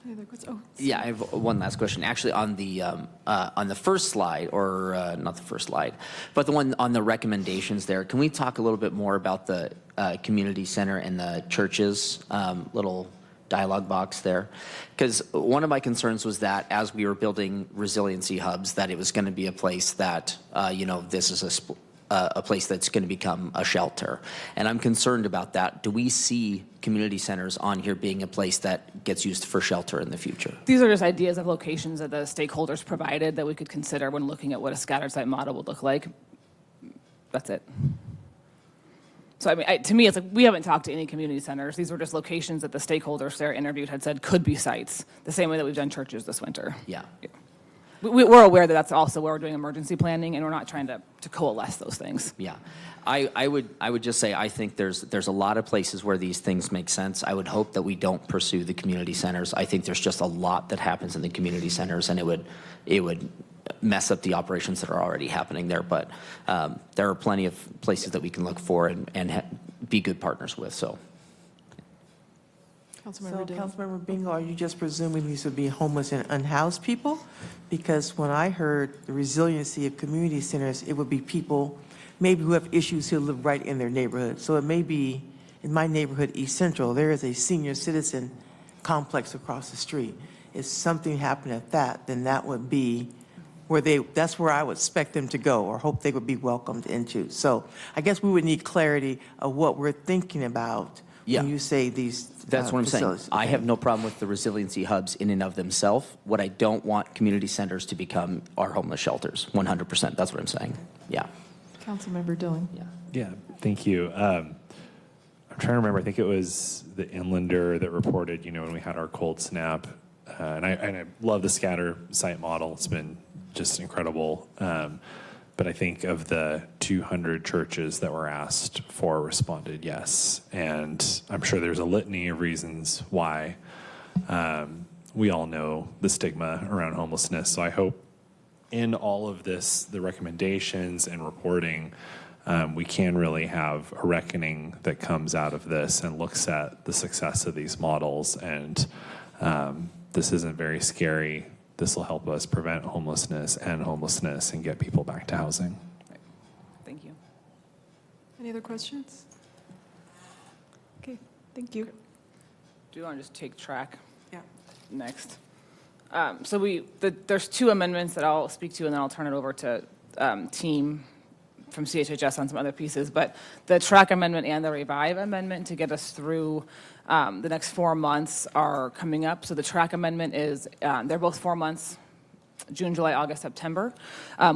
Any other questions? Oh, Yeah, I have one last question. Actually, on the first slide, or not the first slide, but the one on the recommendations there, can we talk a little bit more about the community center and the churches little dialogue box there? Because one of my concerns was that as we were building resiliency hubs, that it was going to be a place that, this is a place that's going to become a shelter. And I'm concerned about that. Do we see community centers on here being a place that gets used for shelter in the future? These are just ideas of locations that the stakeholders provided that we could consider when looking at what a scattered site model would look like. That's it. So I mean, to me, it's like we haven't talked to any community centers. These were just locations that the stakeholders there interviewed had said could be sites, the same way that we've done churches this winter. Yeah. We're aware that that's also where we're doing emergency planning, and we're not trying to coalesce those things. Yeah. I would just say I think there's a lot of places where these things make sense. I would hope that we don't pursue the community centers. I think there's just a lot that happens in the community centers, and it would mess up the operations that are already happening there. But there are plenty of places that we can look for and be good partners with. So. Councilmember Dillon. Councilmember Bingo, are you just presuming these would be homeless and unhoused people? Because when I heard the resiliency of community centers, it would be people maybe who have issues who live right in their neighborhood. So it may be, in my neighborhood, East Central, there is a senior citizen complex across the street. If something happened at that, then that would be where that's where I would expect them to go or hope they would be welcomed into. So I guess we would need clarity of what we're thinking about Yeah. when you say these That's what I'm saying. facilities. I have no problem with the resiliency hubs in and of themselves. What I don't want community centers to become are homeless shelters, 100%. That's what I'm saying. Yeah. Councilmember Dillon. Yeah, thank you. I'm trying to remember, I think it was the Inlander that reported, when we had our cold snap, and I love the scatter site model. It's been just incredible. But I think of the 200 churches that were asked for responded yes. And I'm sure there's a litany of reasons why. We all know the stigma around homelessness. So I hope in all of this, the recommendations and reporting, we can really have a reckoning that comes out of this and looks at the success of these models. And this isn't very scary. This will help us prevent homelessness and get people back to housing. Thank you. Any other questions? Okay, thank you. Do you want to just take track? Yeah. Next. So there's two amendments that I'll speak to, and then I'll turn it over to team from CHHS on some other pieces. But the track amendment and the revive amendment to get us through the next 4 months are coming up. So the track amendment is, they're both 4 months, June, July, August, September,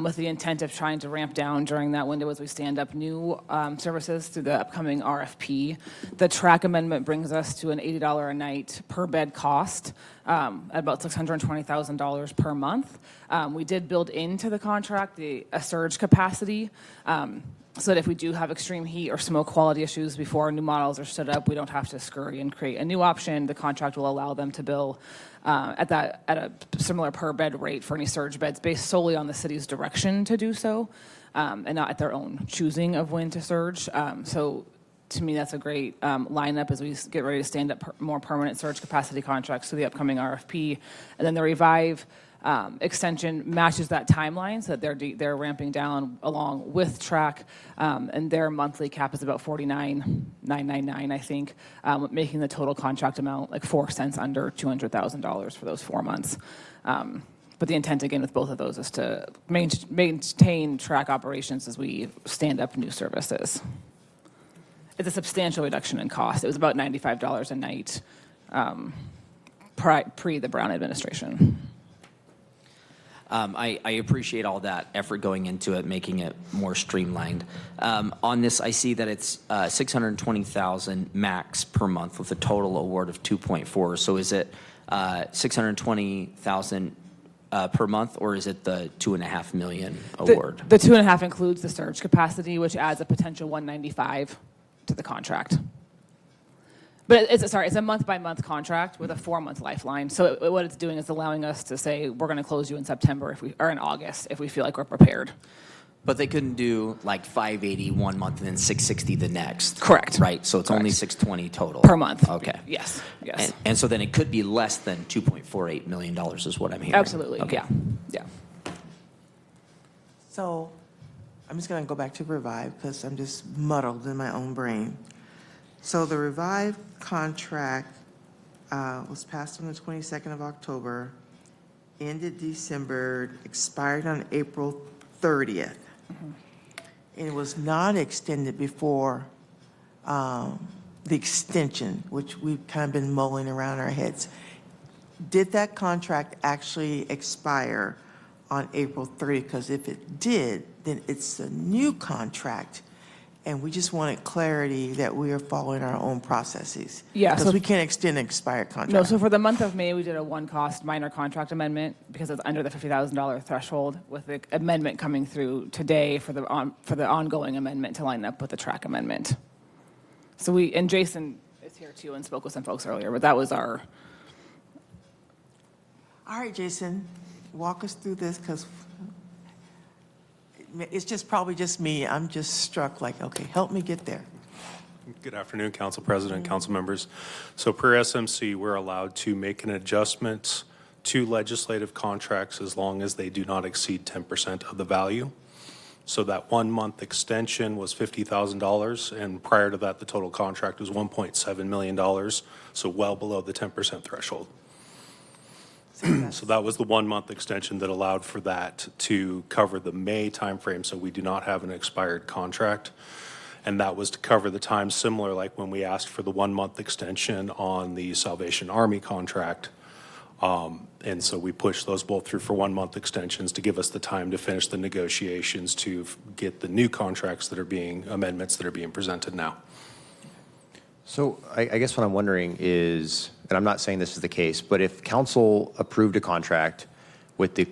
with the intent of trying to ramp down during that window as we stand up new services through the upcoming RFP. The track amendment brings us to an $80 a night per bed cost, at about $620,000 per month. We did build into the contract a surge capacity, so that if we do have extreme heat or smoke quality issues before new models are stood up, we don't have to scurry and create a new option. The contract will allow them to bill at a similar per bed rate for any surge beds based solely on the city's direction to do so, and not at their own choosing of when to surge. So to me, that's a great lineup as we get ready to stand up more permanent surge capacity contracts to the upcoming RFP. And then the revive extension matches that timeline, so that they're ramping down along with track, and their monthly cap is about $49,999, I think, making the total contract amount like 4 cents under $200,000 for those 4 months. But the intent, again, with both of those is to maintain track operations as we stand up new services. It's a substantial reduction in cost. It was about $95 a night pre the Brown administration. I appreciate all that effort going into it, making it more streamlined. On this, I see that it's $620,000 max per month with a total award of 2.4. So is it $620,000 per month, or is it the $2.5 million award? The 2.5 includes the surge capacity, which adds a potential $195 to the contract. But it's a month-by-month contract with a 4-month lifeline. So what it's doing is allowing us to say we're going to close you in September or in August if we feel like we're prepared. But they couldn't do like $580 one month and then $660 the next. Correct. Right. So it's only $620 total Per month. Okay. Yes. And so then it could be less than $2.48 million is what I'm hearing. Absolutely. Okay. Yeah. So I'm just going to go back to Revive because I'm just muddled in my own brain. So the Revive contract was passed on the 22nd of October, ended December, expired on April 30th. and it was not extended before the extension, which we've kind of been mulling around our heads. Did that contract actually expire on April 30th? Because if it did, then it's a new contract, and we just wanted clarity that we are following our own processes. Yeah, Because so- we can't extend an expired contract. No, so for the month of May, we did a one-cost minor contract amendment because it's under the $50,000 threshold, with the amendment coming through today for the ongoing amendment to line up with the track amendment. So and Jason is here too and spoke with some folks earlier, but that was our, All right, Jason, walk us through this, because it's just probably just me. I'm just struck like, okay, help me get there. Good afternoon, Council President, council members. So per SMC, we're allowed to make an adjustment to legislative contracts as long as they do not exceed 10% of the value. So that 1 month extension was $50,000, and prior to that, the total contract was $1.7 million, so well below the 10% threshold. So that was the 1 month extension that allowed for that to cover the May timeframe, so we do not have an expired contract. And that was to cover the time similar like when we asked for the 1 month extension on the Salvation Army contract. And so we pushed those both through for 1 month extensions to give us the time to finish the negotiations to get the new contracts that are amendments that are being presented now. So I guess what I'm wondering is, and I'm not saying this is the case, but if council approved a contract with the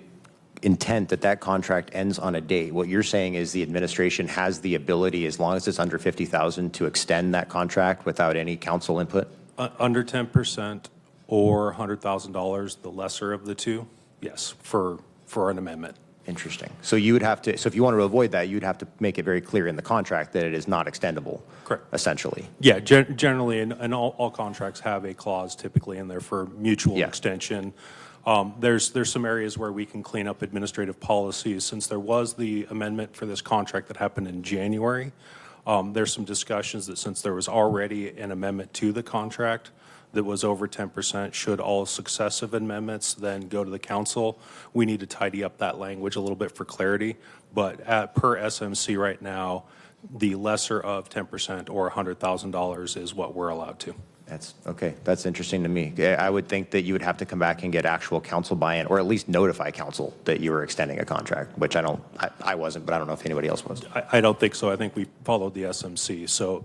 intent that that contract ends on a date, what you're saying is the administration has the ability, as long as it's under 50,000, to extend that contract without any council input? Under 10% or $100,000, the lesser of the two, yes, for an amendment. Interesting. So you would have to, so if you want to avoid that, you'd have to make it very clear in the contract that it is not extendable. Correct. Essentially. Yeah, generally, and all contracts have a clause typically in there for mutual extension. There's some areas where we can clean up administrative policies. Since there was the amendment for this contract that happened in January, there's some discussions that since there was already an amendment to the contract that was over 10%, should all successive amendments then go to the council, we need to tidy up that language a little bit for clarity. But per SMC right now, the lesser of 10% or $100,000 is what we're allowed to. That's okay. That's interesting to me. I would think that you would have to come back and get actual council buy-in, or at least notify council that you were extending a contract, which I wasn't, but I don't know if anybody else was. I don't think so. I think we followed the SMC. So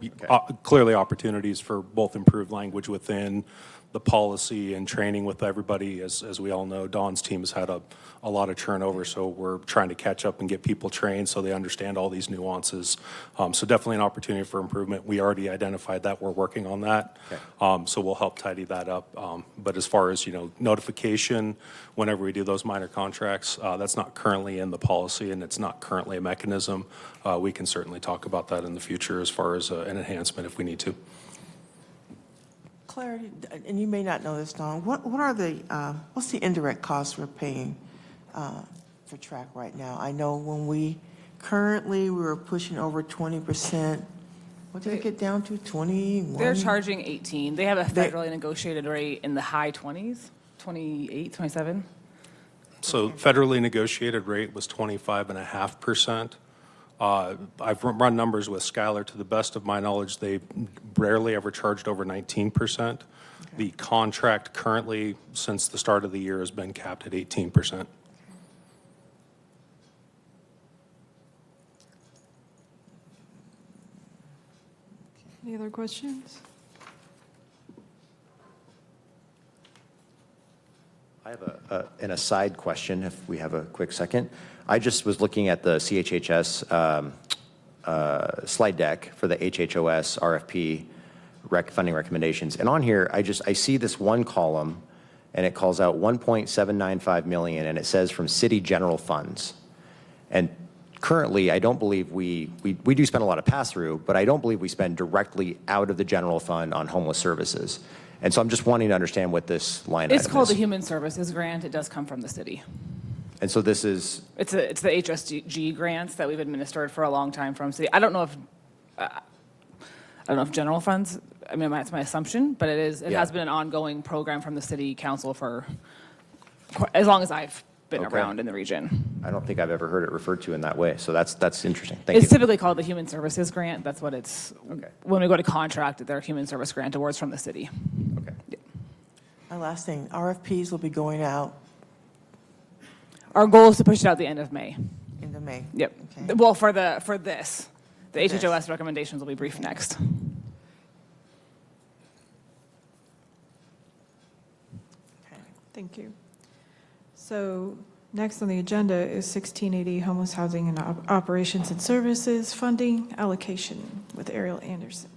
clearly opportunities for both improved language within the policy and training with everybody. As we all know, Dawn's team has had a lot of turnover, so we're trying to catch up and get people trained so they understand all these nuances. So definitely an opportunity for improvement. We already identified that. We're working on that. Okay. So we'll help tidy that up. But as far as, notification, whenever we do those minor contracts, that's not currently in the policy and it's not currently a mechanism. We can certainly talk about that in the future as far as an enhancement if we need to. Clarity, and you may not know this, Dawn, what are what's the indirect costs we're paying for track right now? I know when we were pushing over 20%. What did it get down to, 21? they're charging 18. They have a federally negotiated rate in the high 20s, 28, 27. So federally negotiated rate was 25.5%. I've run numbers with Skylar. To the best of my knowledge, they rarely ever charged over 19%. Okay. The contract currently, since the start of the year, has been capped at 18%. Any other questions? I have an aside question, if we have a quick second. I just was looking at the CHHS slide deck for the HHOS RFP funding recommendations. And on here, I see this one column, and it calls out $1.795 million, and it says from city general funds. And currently, I don't believe we do spend a lot of pass-through, but I don't believe we spend directly out of the general fund on homeless services. And so I'm just wanting to understand what this line item is. It's called the Human Services Grant. It does come from the city. And so this is? It's the HSG grants that we've administered for a long time from city. I don't know if general funds, I mean, that's my assumption, but it has been an ongoing program from the city council for as long as I've been Okay. around in the region. I don't think I've ever heard it referred to in that way, so that's interesting. Thank you. It's typically called the Human Services Grant. That's what it's, Okay. when we go to contract, they're Human Service Grant awards from the city. Okay. My last thing, RFPs will be going out Our goal is to push it out the end of May. into May. Yep. Okay. Well, for this, the this. HHOS recommendations will be briefed next. Okay. Thank you. So next on the agenda is 1680 Homeless Housing and Operations and Services Funding Allocation with Ariel Anderson.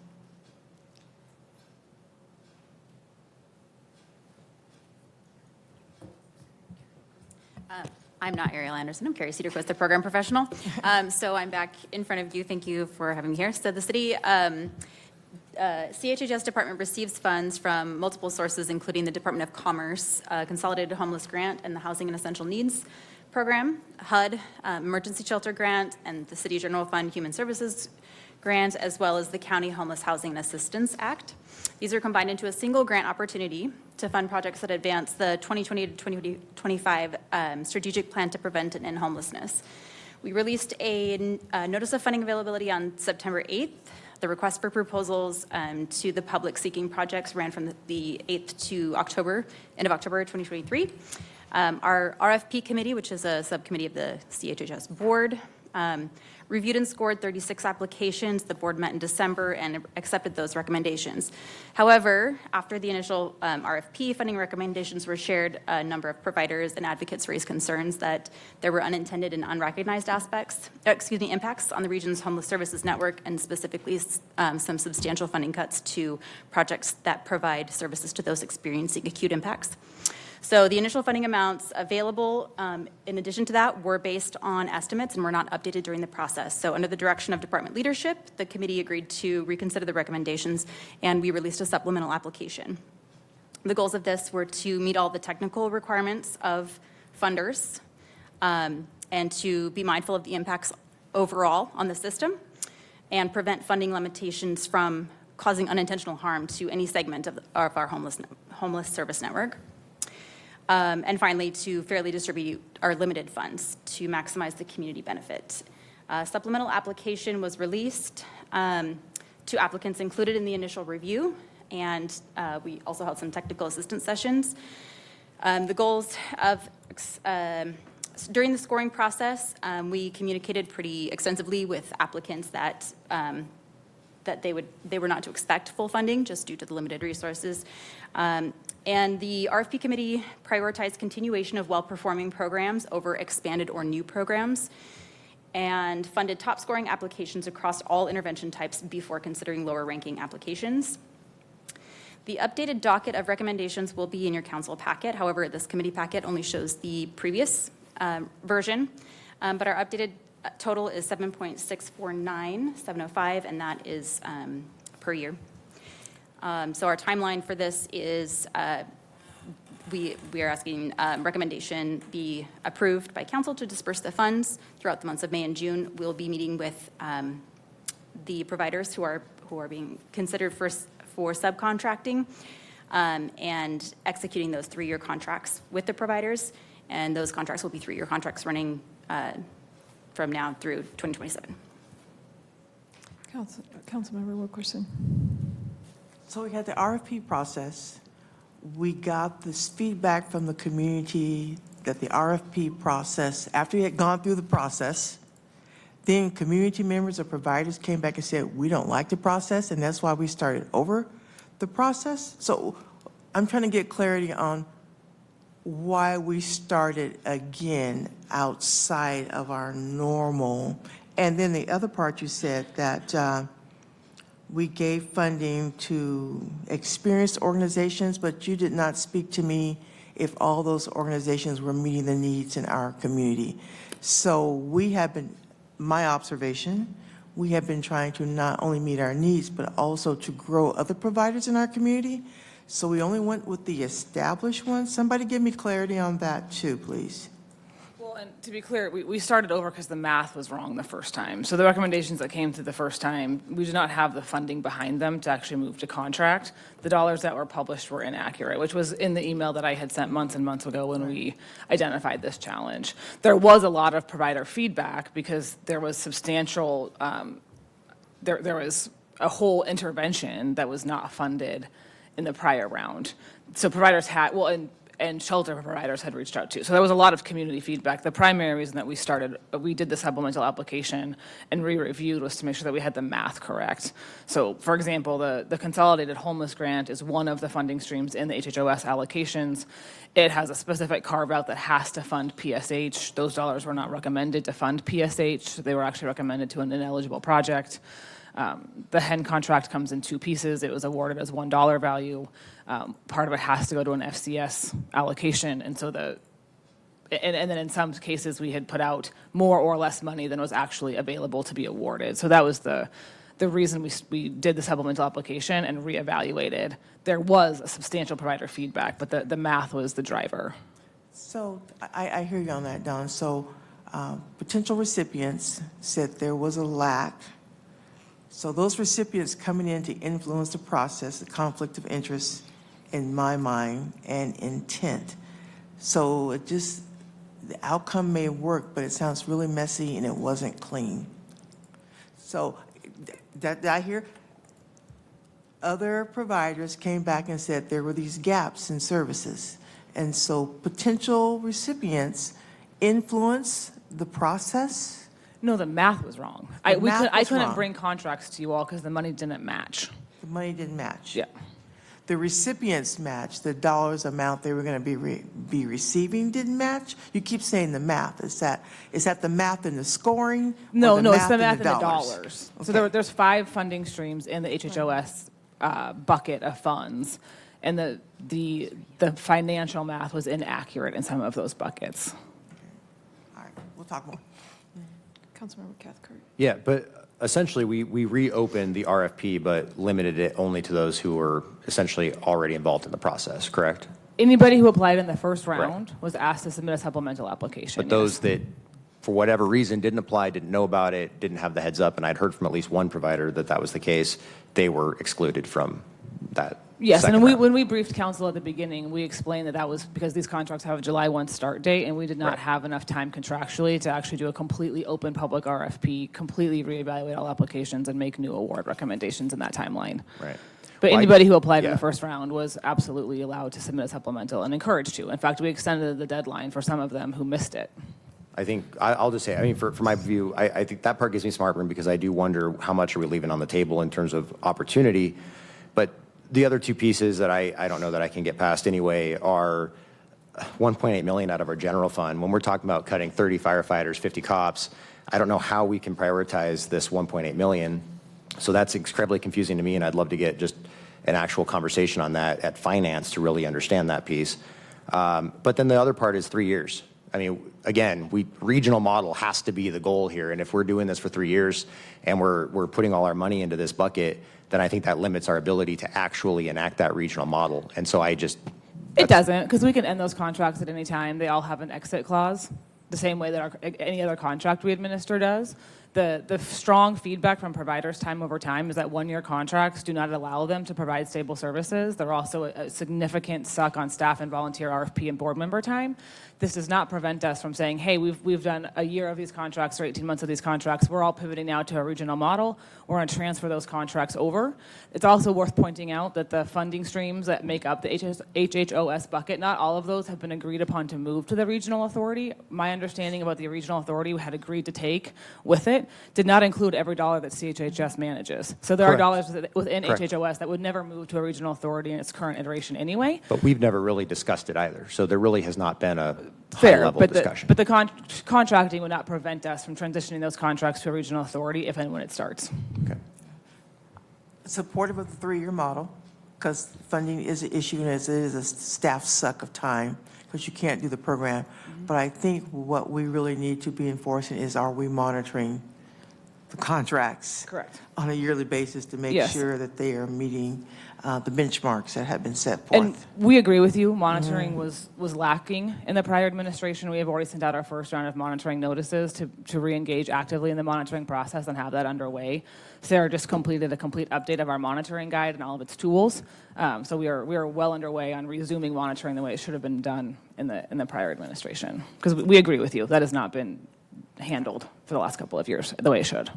I'm not Ariel Anderson. I'm Carrie Cedarquist, the program professional. So I'm back in front of you. Thank you for having me here. So the city CHHS department receives funds from multiple sources, including the Department of Commerce, Consolidated Homeless Grant, and the Housing and Essential Needs Program, HUD, Emergency Shelter Grant, and the City General Fund Human Services Grant, as well as the County Homeless Housing and Assistance Act. These are combined into a single grant opportunity to fund projects that advance the 2020 to 2025 strategic plan to prevent and end homelessness. We released a notice of funding availability on September 8th. The request for proposals to the public seeking projects ran from the 8th to October, end of October 2023. Our RFP committee, which is a subcommittee of the CHHS board, reviewed and scored 36 applications. The board met in December and accepted those recommendations. However, after the initial RFP funding recommendations were shared, a number of providers and advocates raised concerns that there were unintended and unrecognized impacts on the region's homeless services network, and specifically some substantial funding cuts to projects that provide services to those experiencing acute impacts. So the initial funding amounts available, in addition to that, were based on estimates and were not updated during the process. So under the direction of department leadership, the committee agreed to reconsider the recommendations, and we released a supplemental application. The goals of this were to meet all the technical requirements of funders, and to be mindful of the impacts overall on the system, and prevent funding limitations from causing unintentional harm to any segment of our homeless service network. And finally, to fairly distribute our limited funds to maximize the community benefit. Supplemental application was released to applicants included in the initial review, and we also held some technical assistance sessions. The goals of, during the scoring process, we communicated pretty extensively with applicants that they were not to expect full funding just due to the limited resources. And the RFP committee prioritized continuation of well-performing programs over expanded or new programs, and funded top-scoring applications across all intervention types before considering lower-ranking applications. The updated docket of recommendations will be in your council packet. However, this committee packet only shows the previous version, but our updated total is 7.649,705, and that is per year. So our timeline for this is we are asking recommendation be approved by council to disperse the funds throughout the months of May and June. We'll be meeting with the providers who are being considered for subcontracting, and executing those 3-year contracts with the providers. And those contracts will be 3-year contracts running from now through 2027. Councilmember Wilkerson. So we had the RFP process. We got this feedback from the community that the RFP process, after we had gone through the process, then community members or providers came back and said, we don't like the process, and that's why we started over the process. So I'm trying to get clarity on why we started again outside of our normal. And then the other part, you said that we gave funding to experienced organizations, but you did not speak to me if all those organizations were meeting the needs in our community. So we have been, my observation, we have been trying to not only meet our needs, but also to grow other providers in our community. So we only went with the established ones. Somebody give me clarity on that too, please. Well, and to be clear, we started over because the math was wrong the first time. So the recommendations that came through the first time, we did not have the funding behind them to actually move to contract. The dollars that were published were inaccurate, which was in the email that I had sent months and months ago when we identified this challenge. There was a lot of provider feedback because there was substantial, there was a whole intervention that was not funded in the prior round. So providers had, and shelter providers had reached out too. So there was a lot of community feedback. The primary reason that we did the supplemental application and re-reviewed was to make sure that we had the math correct. So for example, the Consolidated Homeless Grant is one of the funding streams in the HHOS allocations. It has a specific carve out that has to fund PSH. Those dollars were not recommended to fund PSH. They were actually recommended to an ineligible project. The HEN contract comes in two pieces. It was awarded as $1 value. Part of it has to go to an FCS allocation, and so and then in some cases we had put out more or less money than was actually available to be awarded. So that was the reason we did the supplemental application and reevaluated. There was a substantial provider feedback, but the math was the driver. So I hear you on that, Don. So potential recipients said there was a lack. So those recipients coming in to influence the process, the conflict of interest in my mind and intent. So the outcome may work, but it sounds really messy and it wasn't clean. So did I hear? Other providers came back and said there were these gaps in services. And so potential recipients influence the process? No, the math was wrong. I couldn't bring contracts to you all because the money didn't match. The money didn't match? Yeah. The recipients matched, the dollars amount they were going to be receiving didn't match? You keep saying the math. Is that the math and the scoring? No, or it's the and math and the dollars. Okay. So there's 5 funding streams in the HHOS bucket of funds, and the financial math was inaccurate in some of those buckets. All right, we'll talk more. Councilmember Cathcart. Yeah, but essentially, we reopened the RFP, but limited it only to those who were essentially already involved in the process, correct? Anybody who applied in the first round was asked to submit a supplemental application. But those that, for whatever reason, didn't apply, didn't know about it, didn't have the heads up, and I'd heard from at least one provider that was the case, they were excluded from that. Yes, and second round. when we briefed council at the beginning, we explained that was because these contracts have a July 1 start date, and we did not have enough time contractually to actually do a completely open public RFP, completely reevaluate all applications, and make new award recommendations in that timeline. Right. But Well, anybody who applied in yeah. the first round was absolutely allowed to submit a supplemental and encouraged to. In fact, we extended the deadline for some of them who missed it. I think, I'll just say, I mean, for my view, I think that part gives me some heartburn because I do wonder how much are we leaving on the table in terms of opportunity. But the other two pieces that I don't know that I can get past anyway are 1.8 million out of our general fund. When we're talking about cutting 30 firefighters, 50 cops, I don't know how we can prioritize this 1.8 million. So that's incredibly confusing to me, and I'd love to get just an actual conversation on that at finance to really understand that piece. But then the other part is 3 years. I mean, again, regional model has to be the goal here, and if we're doing this for 3 years and we're putting all our money into this bucket, then I think that limits our ability to actually enact that regional model. And so It doesn't, because we can end those contracts at any time. They all have an exit clause, the same way that any other contract we administer does. The strong feedback from providers time over time is that 1-year contracts do not allow them to provide stable services. They're also a significant suck on staff and volunteer RFP and board member time. This does not prevent us from saying, hey, we've done a year of these contracts or 18 months of these contracts. We're all pivoting now to a regional model. We're going to transfer those contracts over. It's also worth pointing out that the funding streams that make up the HHOS bucket, not all of those have been agreed upon to move to the regional authority. My understanding about the regional authority we had agreed to take with it did not include every dollar that CHHS manages. So there are dollars within HHOS that would never move to a regional authority in its current iteration anyway. But we've never really discussed it either. So there really has not been a Fair, high-level but discussion. but the contracting would not prevent us from transitioning those contracts to a regional authority if and when it starts. Okay. Supportive of the 3-year model, because funding is an issue and it is a staff suck of time, because you can't do the program. But I think what we really need to be enforcing is, are we monitoring the contracts. Correct. On a yearly basis to make Yes. sure that they are meeting the benchmarks that have been set And forth. we agree with you. Monitoring was lacking in the prior administration. We have already sent out our first round of monitoring notices to re-engage actively in the monitoring process and have that underway. Sarah just completed a complete update of our monitoring guide and all of its tools. So we are well underway on resuming monitoring the way it should have been done in the prior administration. Because we agree with you. That has not been handled for the last couple of years the way it should.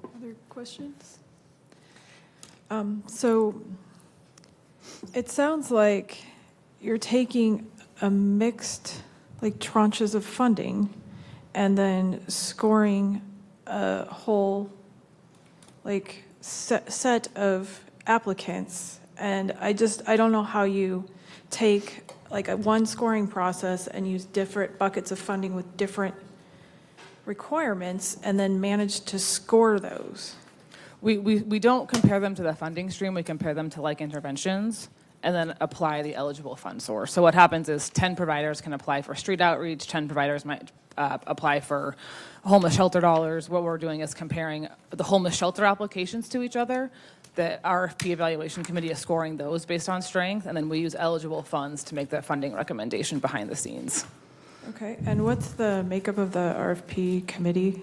Other questions? So it sounds like you're taking a mixed, like tranches of funding and then scoring a whole, like, set of applicants. And I don't know how you take like a one scoring process and use different buckets of funding with different requirements and then manage to score those. We don't compare them to the funding stream. We compare them to like interventions and then apply the eligible fund source. So what happens is 10 providers can apply for street outreach, 10 providers might apply for homeless shelter dollars. What we're doing is comparing the homeless shelter applications to each other. The RFP evaluation committee is scoring those based on strength, and then we use eligible funds to make that funding recommendation behind the scenes. Okay, and what's the makeup of the RFP committee?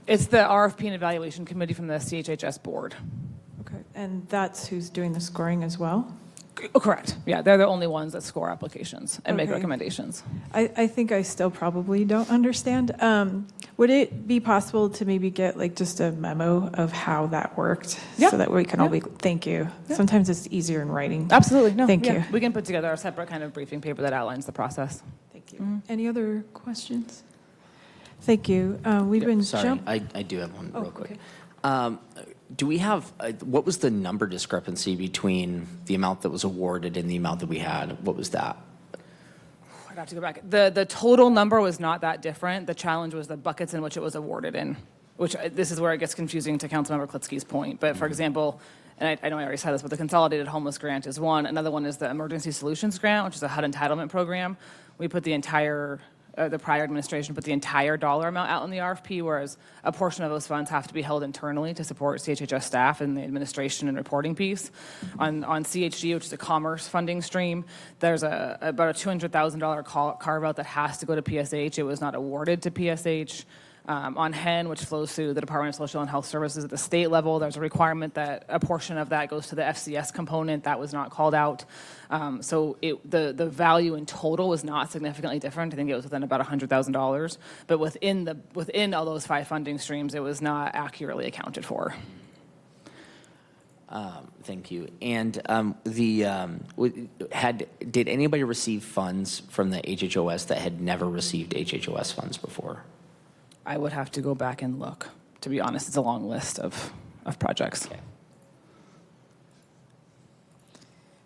It's the RFP and evaluation committee from the CHHS board. Okay, and that's who's doing the scoring as well? Oh, correct. Yeah, they're the only ones that score applications and make Okay. recommendations. I think I still probably don't understand. Would it be possible to maybe get like just a memo of how that worked? Yeah. So that we can all Yeah. be, thank you. Yeah. Sometimes it's easier in writing. Absolutely. No. Thank yeah. you. We can put together a separate kind of briefing paper that outlines the process. Thank you. Any other questions? Thank you. We've been Sorry, I do have one Oh, real quick. okay. Do we have, what was the number discrepancy between the amount that was awarded and the amount that we had? What was that? I'd have to go back. The total number was not that different. The challenge was the buckets in which it was awarded in, which this is where it gets confusing to Councilmember Klitsky's point. But for example, and I know I already said this, but the Consolidated Homeless Grant is one. Another one is the Emergency Solutions Grant, which is a HUD entitlement program. We put the entire, the prior administration put the entire dollar amount out in the RFP, whereas a portion of those funds have to be held internally to support CHHS staff in the administration and reporting piece. On CHG, which is a commerce funding stream, there's about a $200,000 carve-out that has to go to PSH. It was not awarded to PSH. On HEN, which flows through the Department of Social and Health Services at the state level, there's a requirement that a portion of that goes to the FCS component. That was not called out. So the value in total was not significantly different. I think it was within about $100,000. But within all those 5 funding streams, it was not accurately accounted for. Thank you. And did anybody receive funds from the HHOS that had never received HHOS funds before? I would have to go back and look. To be honest, it's a long list of projects. Okay.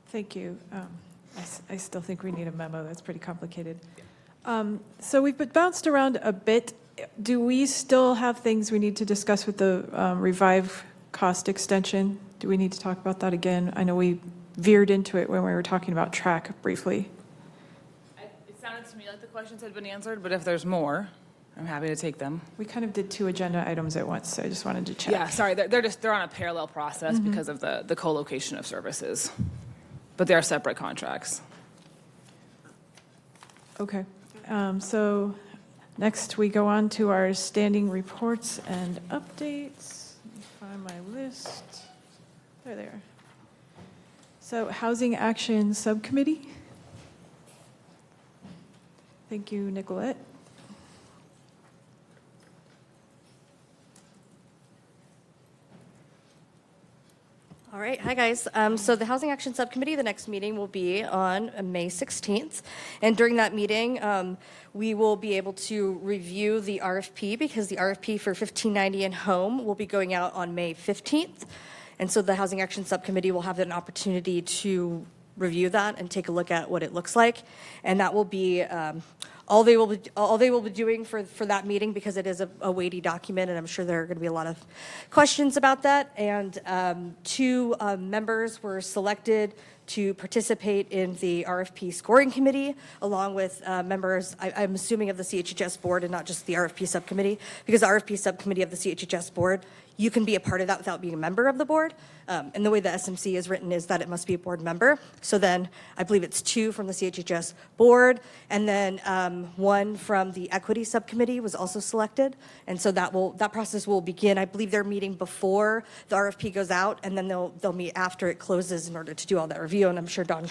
Thank you. I still think we need a memo. That's pretty complicated. So we've been bounced around a bit. Do we still have things we need to discuss with the Revive cost extension? Do we need to talk about that again? I know we veered into it when we were talking about track briefly. It sounded to me like the questions had been answered, but if there's more, I'm happy to take them. We kind of did 2 agenda items at once, so I just wanted to check. Yeah, sorry, they're on a parallel process because of the co-location of services, but they are separate contracts. Okay. So next we go on to our standing reports and updates. Let me find my list. They're there. So Housing Action Subcommittee. Thank you, Nicolette. All right, hi guys. So the Housing Action Subcommittee, the next meeting will be on May 16th. And during that meeting, we will be able to review the RFP because the RFP for 1590 and home will be going out on May 15th. And so the Housing Action Subcommittee will have an opportunity to review that and take a look at what it looks like. And that will be all they will be doing for that meeting, because it is a weighty document, and I'm sure there are going to be a lot of questions about that. And 2 members were selected to participate in the RFP scoring committee, along with members, I'm assuming, of the CHHS board and not just the RFP subcommittee, because the RFP subcommittee of the CHHS board, you can be a part of that without being a member of the board. And the way the SMC is written is that it must be a board member. So then I believe it's 2 from the CHHS board, and then 1 from the equity subcommittee was also selected. And so that process will begin. I believe they're meeting before the RFP goes out, and then they'll meet after it closes in order to do all that review. And I'm sure Dawn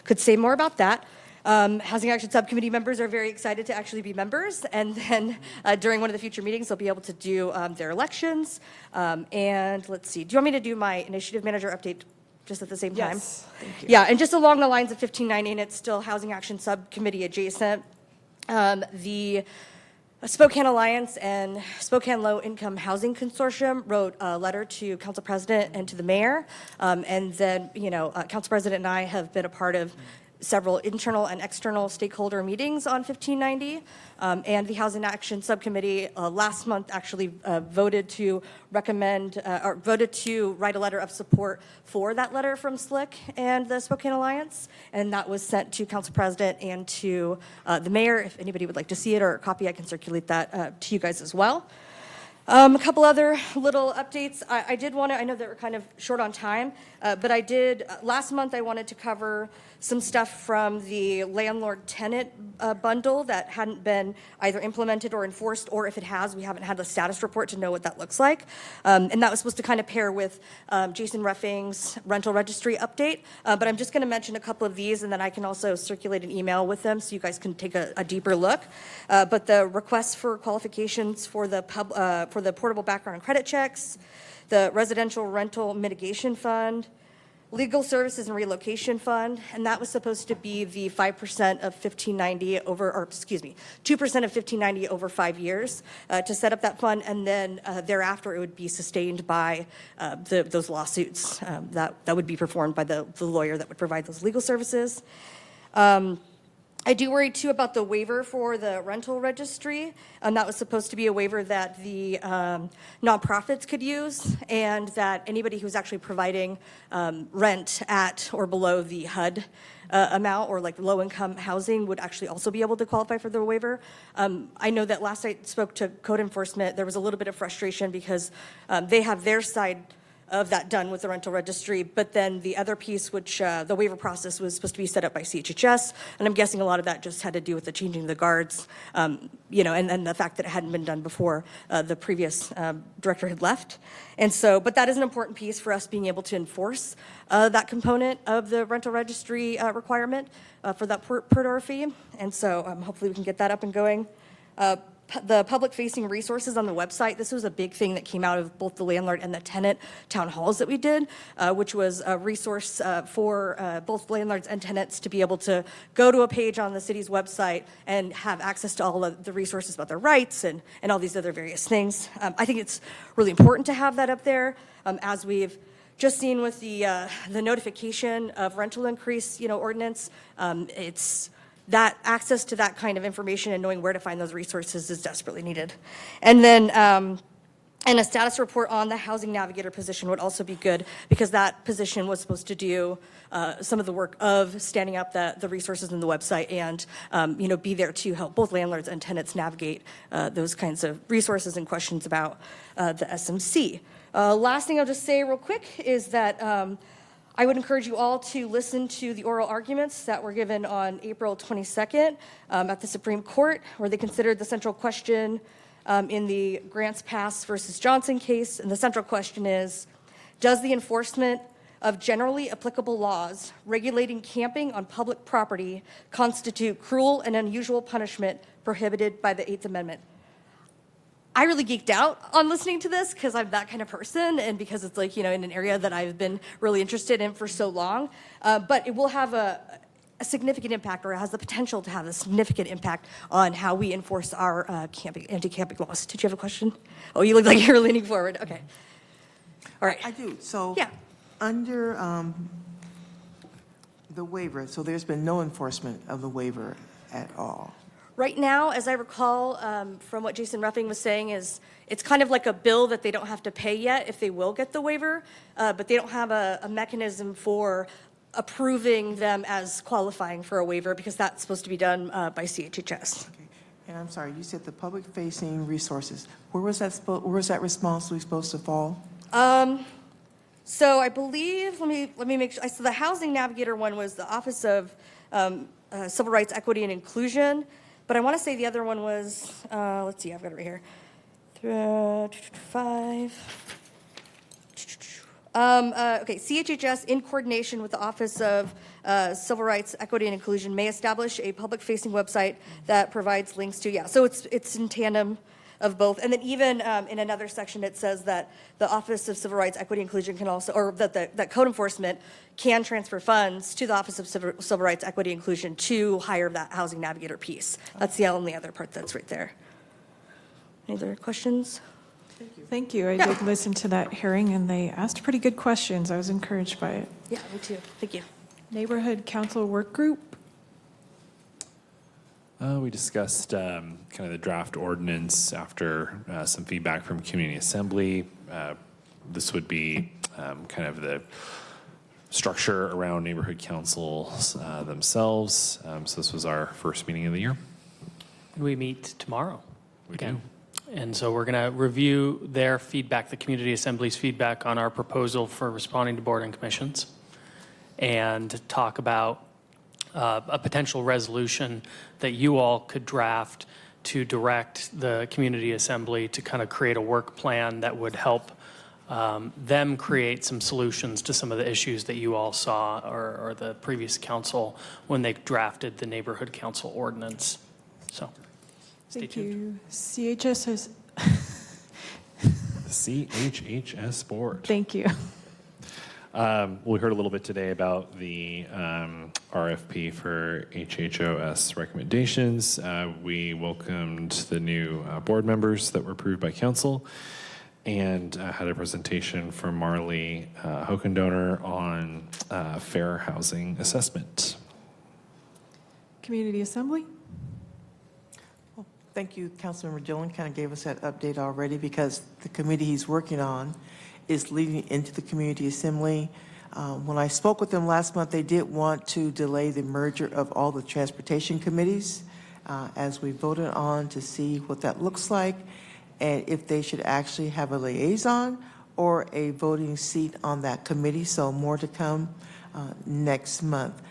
could say more about that. Housing Action Subcommittee members are very excited to actually be members, and then during one of the future meetings, they'll be able to do their elections. And let's see, do you want me to do my initiative manager update just at the same time? Yes, thank you. Yeah, and just along the lines of 1590, and it's still Housing Action Subcommittee adjacent, the Spokane Alliance and Spokane Low Income Housing Consortium wrote a letter to Council President and to the mayor. And then, Council President and I have been a part of several internal and external stakeholder meetings on 1590. And the Housing Action Subcommittee last month actually voted to recommend, or voted to write a letter of support for that letter from SLIC and the Spokane Alliance. And that was sent to Council President and to the mayor. If anybody would like to see it or a copy, I can circulate that to you guys as well. A couple other little updates. I did want to, I know that we're kind of short on time, but I did, last month I wanted to cover some stuff from the landlord-tenant bundle that hadn't been either implemented or enforced, or if it has, we haven't had the status report to know what that looks like. And that was supposed to kind of pair with Jason Ruffing's rental registry update. But I'm just going to mention a couple of these, and then I can also circulate an email with them so you guys can take a deeper look. But the requests for qualifications for the portable background and credit checks, the residential rental mitigation fund, legal services and relocation fund, and that was supposed to be the 5% of 1590 over, or excuse me, 2% of 1590 over 5 years to set up that fund, and then thereafter it would be sustained by those lawsuits that would be performed by the lawyer that would provide those legal services. I do worry, too, about the waiver for the rental registry. That was supposed to be a waiver that the nonprofits could use, and that anybody who's actually providing rent at or below the HUD amount, or like low-income housing, would actually also be able to qualify for the waiver. I know that last I spoke to code enforcement, there was a little bit of frustration because they have their side of that done with the rental registry, but then the other piece, which the waiver process was supposed to be set up by CHHS, and I'm guessing a lot of that just had to do with the changing of the guards, and the fact that it hadn't been done before the previous director had left. And so, but that is an important piece for us being able to enforce that component of the rental registry requirement for that per door fee. And so hopefully we can get that up and going. The public-facing resources on the website, this was a big thing that came out of both the landlord and the tenant town halls that we did, which was a resource for both landlords and tenants to be able to go to a page on the city's website and have access to all of the resources about their rights and all these other various things. I think it's really important to have that up there, as we've just seen with the notification of rental increase, ordinance. It's that access to that kind of information and knowing where to find those resources is desperately needed. And then, and a status report on the housing navigator position would also be good, because that position was supposed to do some of the work of standing up the resources in the website and, be there to help both landlords and tenants navigate those kinds of resources and questions about the SMC. Last thing I'll just say real quick is that I would encourage you all to listen to the oral arguments that were given on April 22nd at the Supreme Court, where they considered the central question in the Grants Pass versus Johnson case. And the central question is, does the enforcement of generally applicable laws regulating camping on public property constitute cruel and unusual punishment prohibited by the Eighth Amendment? I really geeked out on listening to this because I'm that kind of person, and because it's like, in an area that I've been really interested in for so long. But it will have a significant impact, or it has the potential to have a significant impact on how we enforce our anti-camping laws. Did you have a question? Oh, you look like you're leaning forward. Okay. All right. I do. So yeah. Under the waiver, so there's been no enforcement of the waiver at all. Right now, as I recall, from what Jason Ruffing was saying, is it's kind of like a bill that they don't have to pay yet if they will get the waiver, but they don't have a mechanism for approving them as qualifying for a waiver because that's supposed to be done by CHHS. Okay. And I'm sorry, you said the public-facing resources. Where was that responsibility supposed to fall? So I believe, let me make sure. So the Housing Navigator one was the Office of Civil Rights, Equity, and Inclusion. But I want to say the other one was, let's see, I've got it right here. 5. Okay, CHHS, in coordination with the Office of Civil Rights, Equity, and Inclusion, may establish a public-facing website that provides links to, yeah, so it's in tandem of both. And then even in another section, it says that the Office of Civil Rights, Equity, and Inclusion can also, or that code enforcement can transfer funds to the Office of Civil Rights, Equity, and Inclusion to hire that Housing Navigator piece. That's the only other part that's right there. Any other questions? Thank you. I did listen to that hearing, and they asked pretty good questions. I was encouraged by it. Yeah, me too. Thank you. Neighborhood Council Work Group. We discussed kind of the draft ordinance after some feedback from Community Assembly. This would be kind of the structure around neighborhood councils themselves. So this was our first meeting of the year. We meet tomorrow. We again. do. And so we're going to review their feedback, the Community Assembly's feedback on our proposal for responding to board and commissions, and talk about a potential resolution that you all could draft to direct the Community Assembly to kind of create a work plan that would help them create some solutions to some of the issues that you all saw or the previous council when they drafted the neighborhood council ordinance. So stay tuned. Thank you. CHS. CHHS board. Thank you. We heard a little bit today about the RFP for HHOS recommendations. We welcomed the new board members that were approved by council and had a presentation from Marley Hokendonor on fair housing assessment. Community Assembly. Thank you, Councilmember Dillon kind of gave us that update already because the committee he's working on is leading into the Community Assembly. When I spoke with them last month, they did want to delay the merger of all the transportation committees as we voted on to see what that looks like and if they should actually have a liaison or a voting seat on that committee. So more to come next month.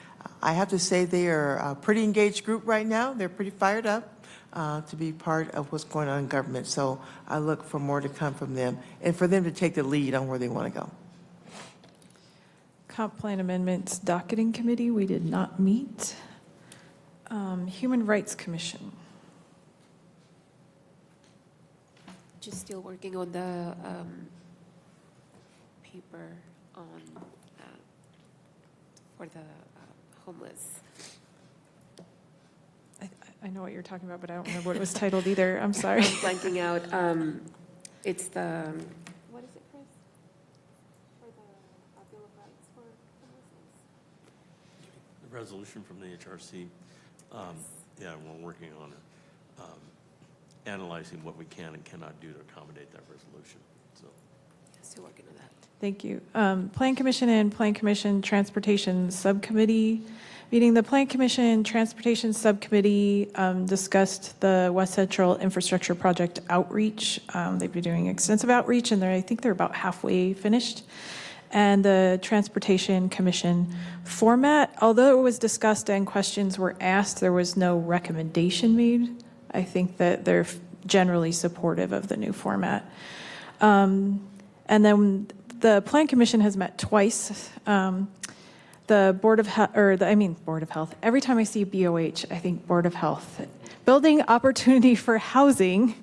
I have to say they are a pretty engaged group right now. They're pretty fired up to be part of what's going on in government. So I look for more to come from them and for them to take the lead on where they want to go. Comp Plan Amendments Docketing Committee, we did not meet. Human Rights Commission. Just still working on the paper on for the homeless. I know what you're talking about, but I don't remember what it was titled either. I'm sorry. I'm blanking out. It's the, what is it, Chris? For the Bill of Rights for homelessness? The resolution from the HRC. Yeah, we're working on it. Analyzing what we can and cannot do to accommodate that resolution. So, still working on that. Thank you. Plan Commission and Plan Commission Transportation Subcommittee. Meeting the Plan Commission Transportation Subcommittee discussed the West Central Infrastructure Project outreach. They've been doing extensive outreach, and I think they're about halfway finished. And the Transportation Commission format, although it was discussed and questions were asked, there was no recommendation made. I think that they're generally supportive of the new format. And then the Plan Commission has met twice. The Board of Health, Board of Health. Every time I see BOH, I think Board of Health. Building Opportunity for Housing,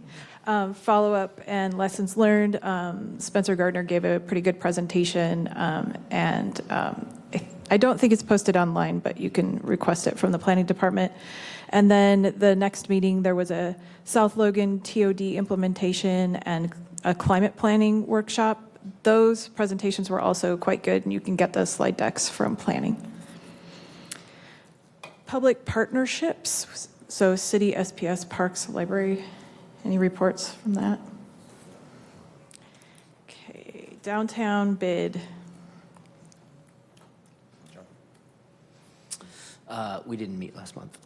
follow-up and lessons learned. Spencer Gardner gave a pretty good presentation, and I don't think it's posted online, but you can request it from the Planning Department. And then the next meeting, there was a South Logan TOD implementation and a climate planning workshop. Those presentations were also quite good, and you can get the slide decks from planning. Public partnerships, So city, SPS, parks, library, any reports from that? Okay, downtown bid. We didn't meet last month.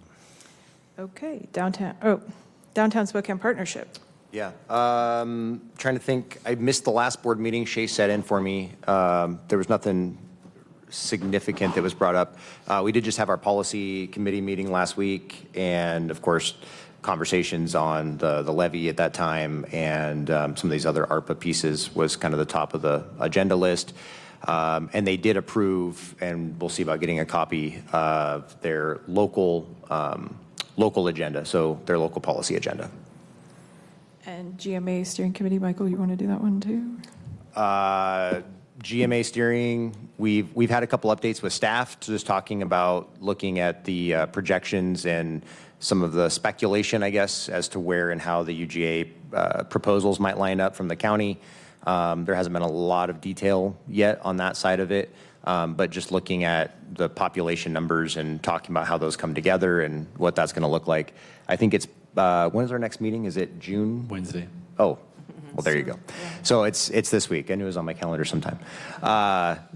Okay, downtown Spokane partnership. Yeah. Trying to think, I missed the last board meeting. Shay sat in for me. There was nothing significant that was brought up. We did just have our policy committee meeting last week, and of course, conversations on the levy at that time, and some of these other ARPA pieces was kind of the top of the agenda list. And they did approve, and we'll see about getting a copy of their local agenda, so their local policy agenda. And GMA steering committee, Michael, you want to do that one too? GMA steering, we've had a couple updates with staff, just talking about looking at the projections and some of the speculation, I guess, as to where and how the UGA proposals might line up from the county. There hasn't been a lot of detail yet on that side of it, but just looking at the population numbers and talking about how those come together and what that's going to look like. I think it's, when is our next meeting? Is it June? Wednesday. Oh, well, there you go. So it's this week. I knew it was on my calendar sometime.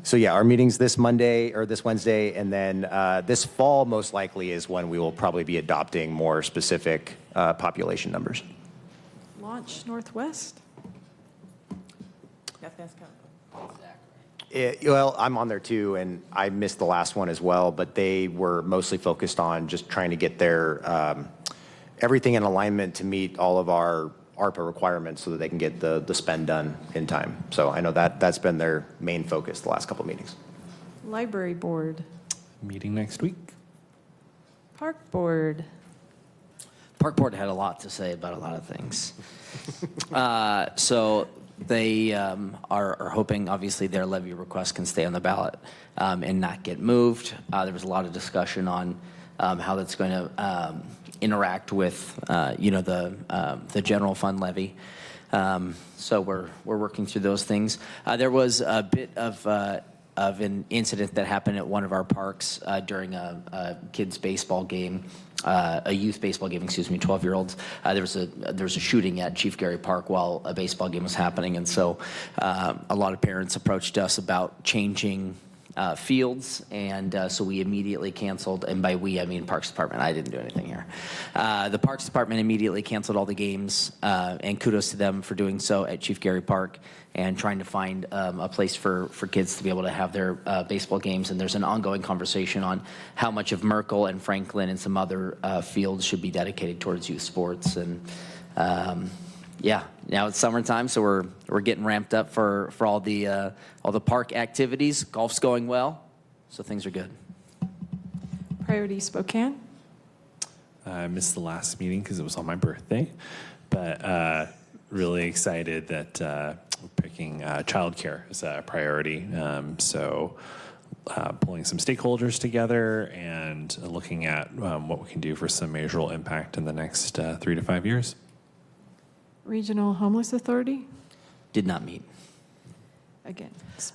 So yeah, our meeting's this Monday or this Wednesday, and then this fall most likely is when we will probably be adopting more specific population numbers. Launch Northwest? Well, I'm on there too, and I missed the last one as well, but they were mostly focused on just trying to get their everything in alignment to meet all of our ARPA requirements so that they can get the spend done in time. So I know that's been their main focus the last couple of meetings. Library board, Meeting next week. park board. Park Board had a lot to say about a lot of things. So they are hoping, obviously, their levy request can stay on the ballot and not get moved. There was a lot of discussion on how that's going to interact with, the general fund levy. So we're working through those things. There was a bit of an incident that happened at one of our parks during a kids' baseball game, a youth baseball game, 12-year-olds. There was a shooting at Chief Gary Park while a baseball game was happening, and so a lot of parents approached us about changing fields, and so we immediately canceled, and by we, I mean Parks Department. I didn't do anything here. The Parks Department immediately canceled all the games, and kudos to them for doing so at Chief Gary Park and trying to find a place for kids to be able to have their baseball games. And there's an ongoing conversation on how much of Merkel and Franklin and some other fields should be dedicated towards youth sports. And yeah, now it's summertime, so we're getting ramped up for all the park activities. Golf's going well, so things are good. Priority Spokane. I missed the last meeting because it was on my birthday, but really excited that we're picking childcare as a priority. So pulling some stakeholders together and looking at what we can do for some measurable impact in the next 3 to 5 years. Regional Homeless Authority. Did not meet. Again,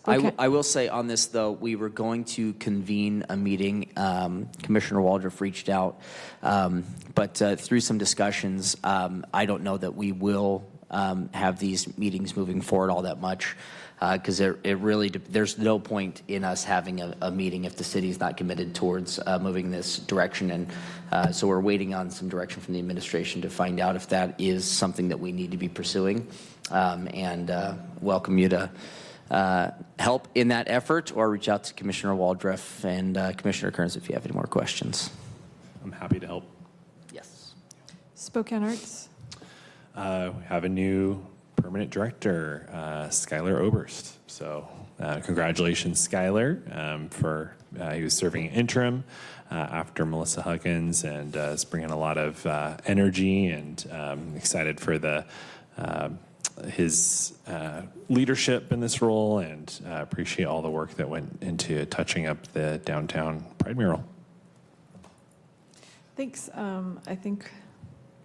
I will say on this, though, we were going to convene a meeting. Commissioner Waldrop reached out, but through some discussions, I don't know that we will have these meetings moving forward all that much, because there's no point in us having a meeting if the city is not committed towards moving this direction. And so we're waiting on some direction from the administration to find out if that is something that we need to be pursuing, and welcome you to help in that effort, or reach out to Commissioner Waldrop and Commissioner Kearns if you have any more questions. I'm happy to help. Yes. Spokane Arts. We have a new permanent director, Skylar Oberst. So congratulations, Skylar, for he was serving interim after Melissa Huggins, and is bringing a lot of energy, and excited for his leadership in this role, and appreciate all the work that went into touching up the downtown Pride mural. Thanks. I think,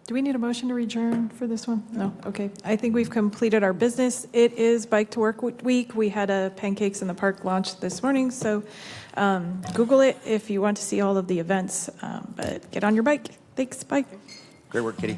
do we need a motion to adjourn for this one? No? Okay. I think we've completed our business. It is Bike to Work Week. We had a Pancakes in the Park launch this morning, so Google it if you want to see all of the events, but get on your bike. Thanks, bye. Great work, Kitty.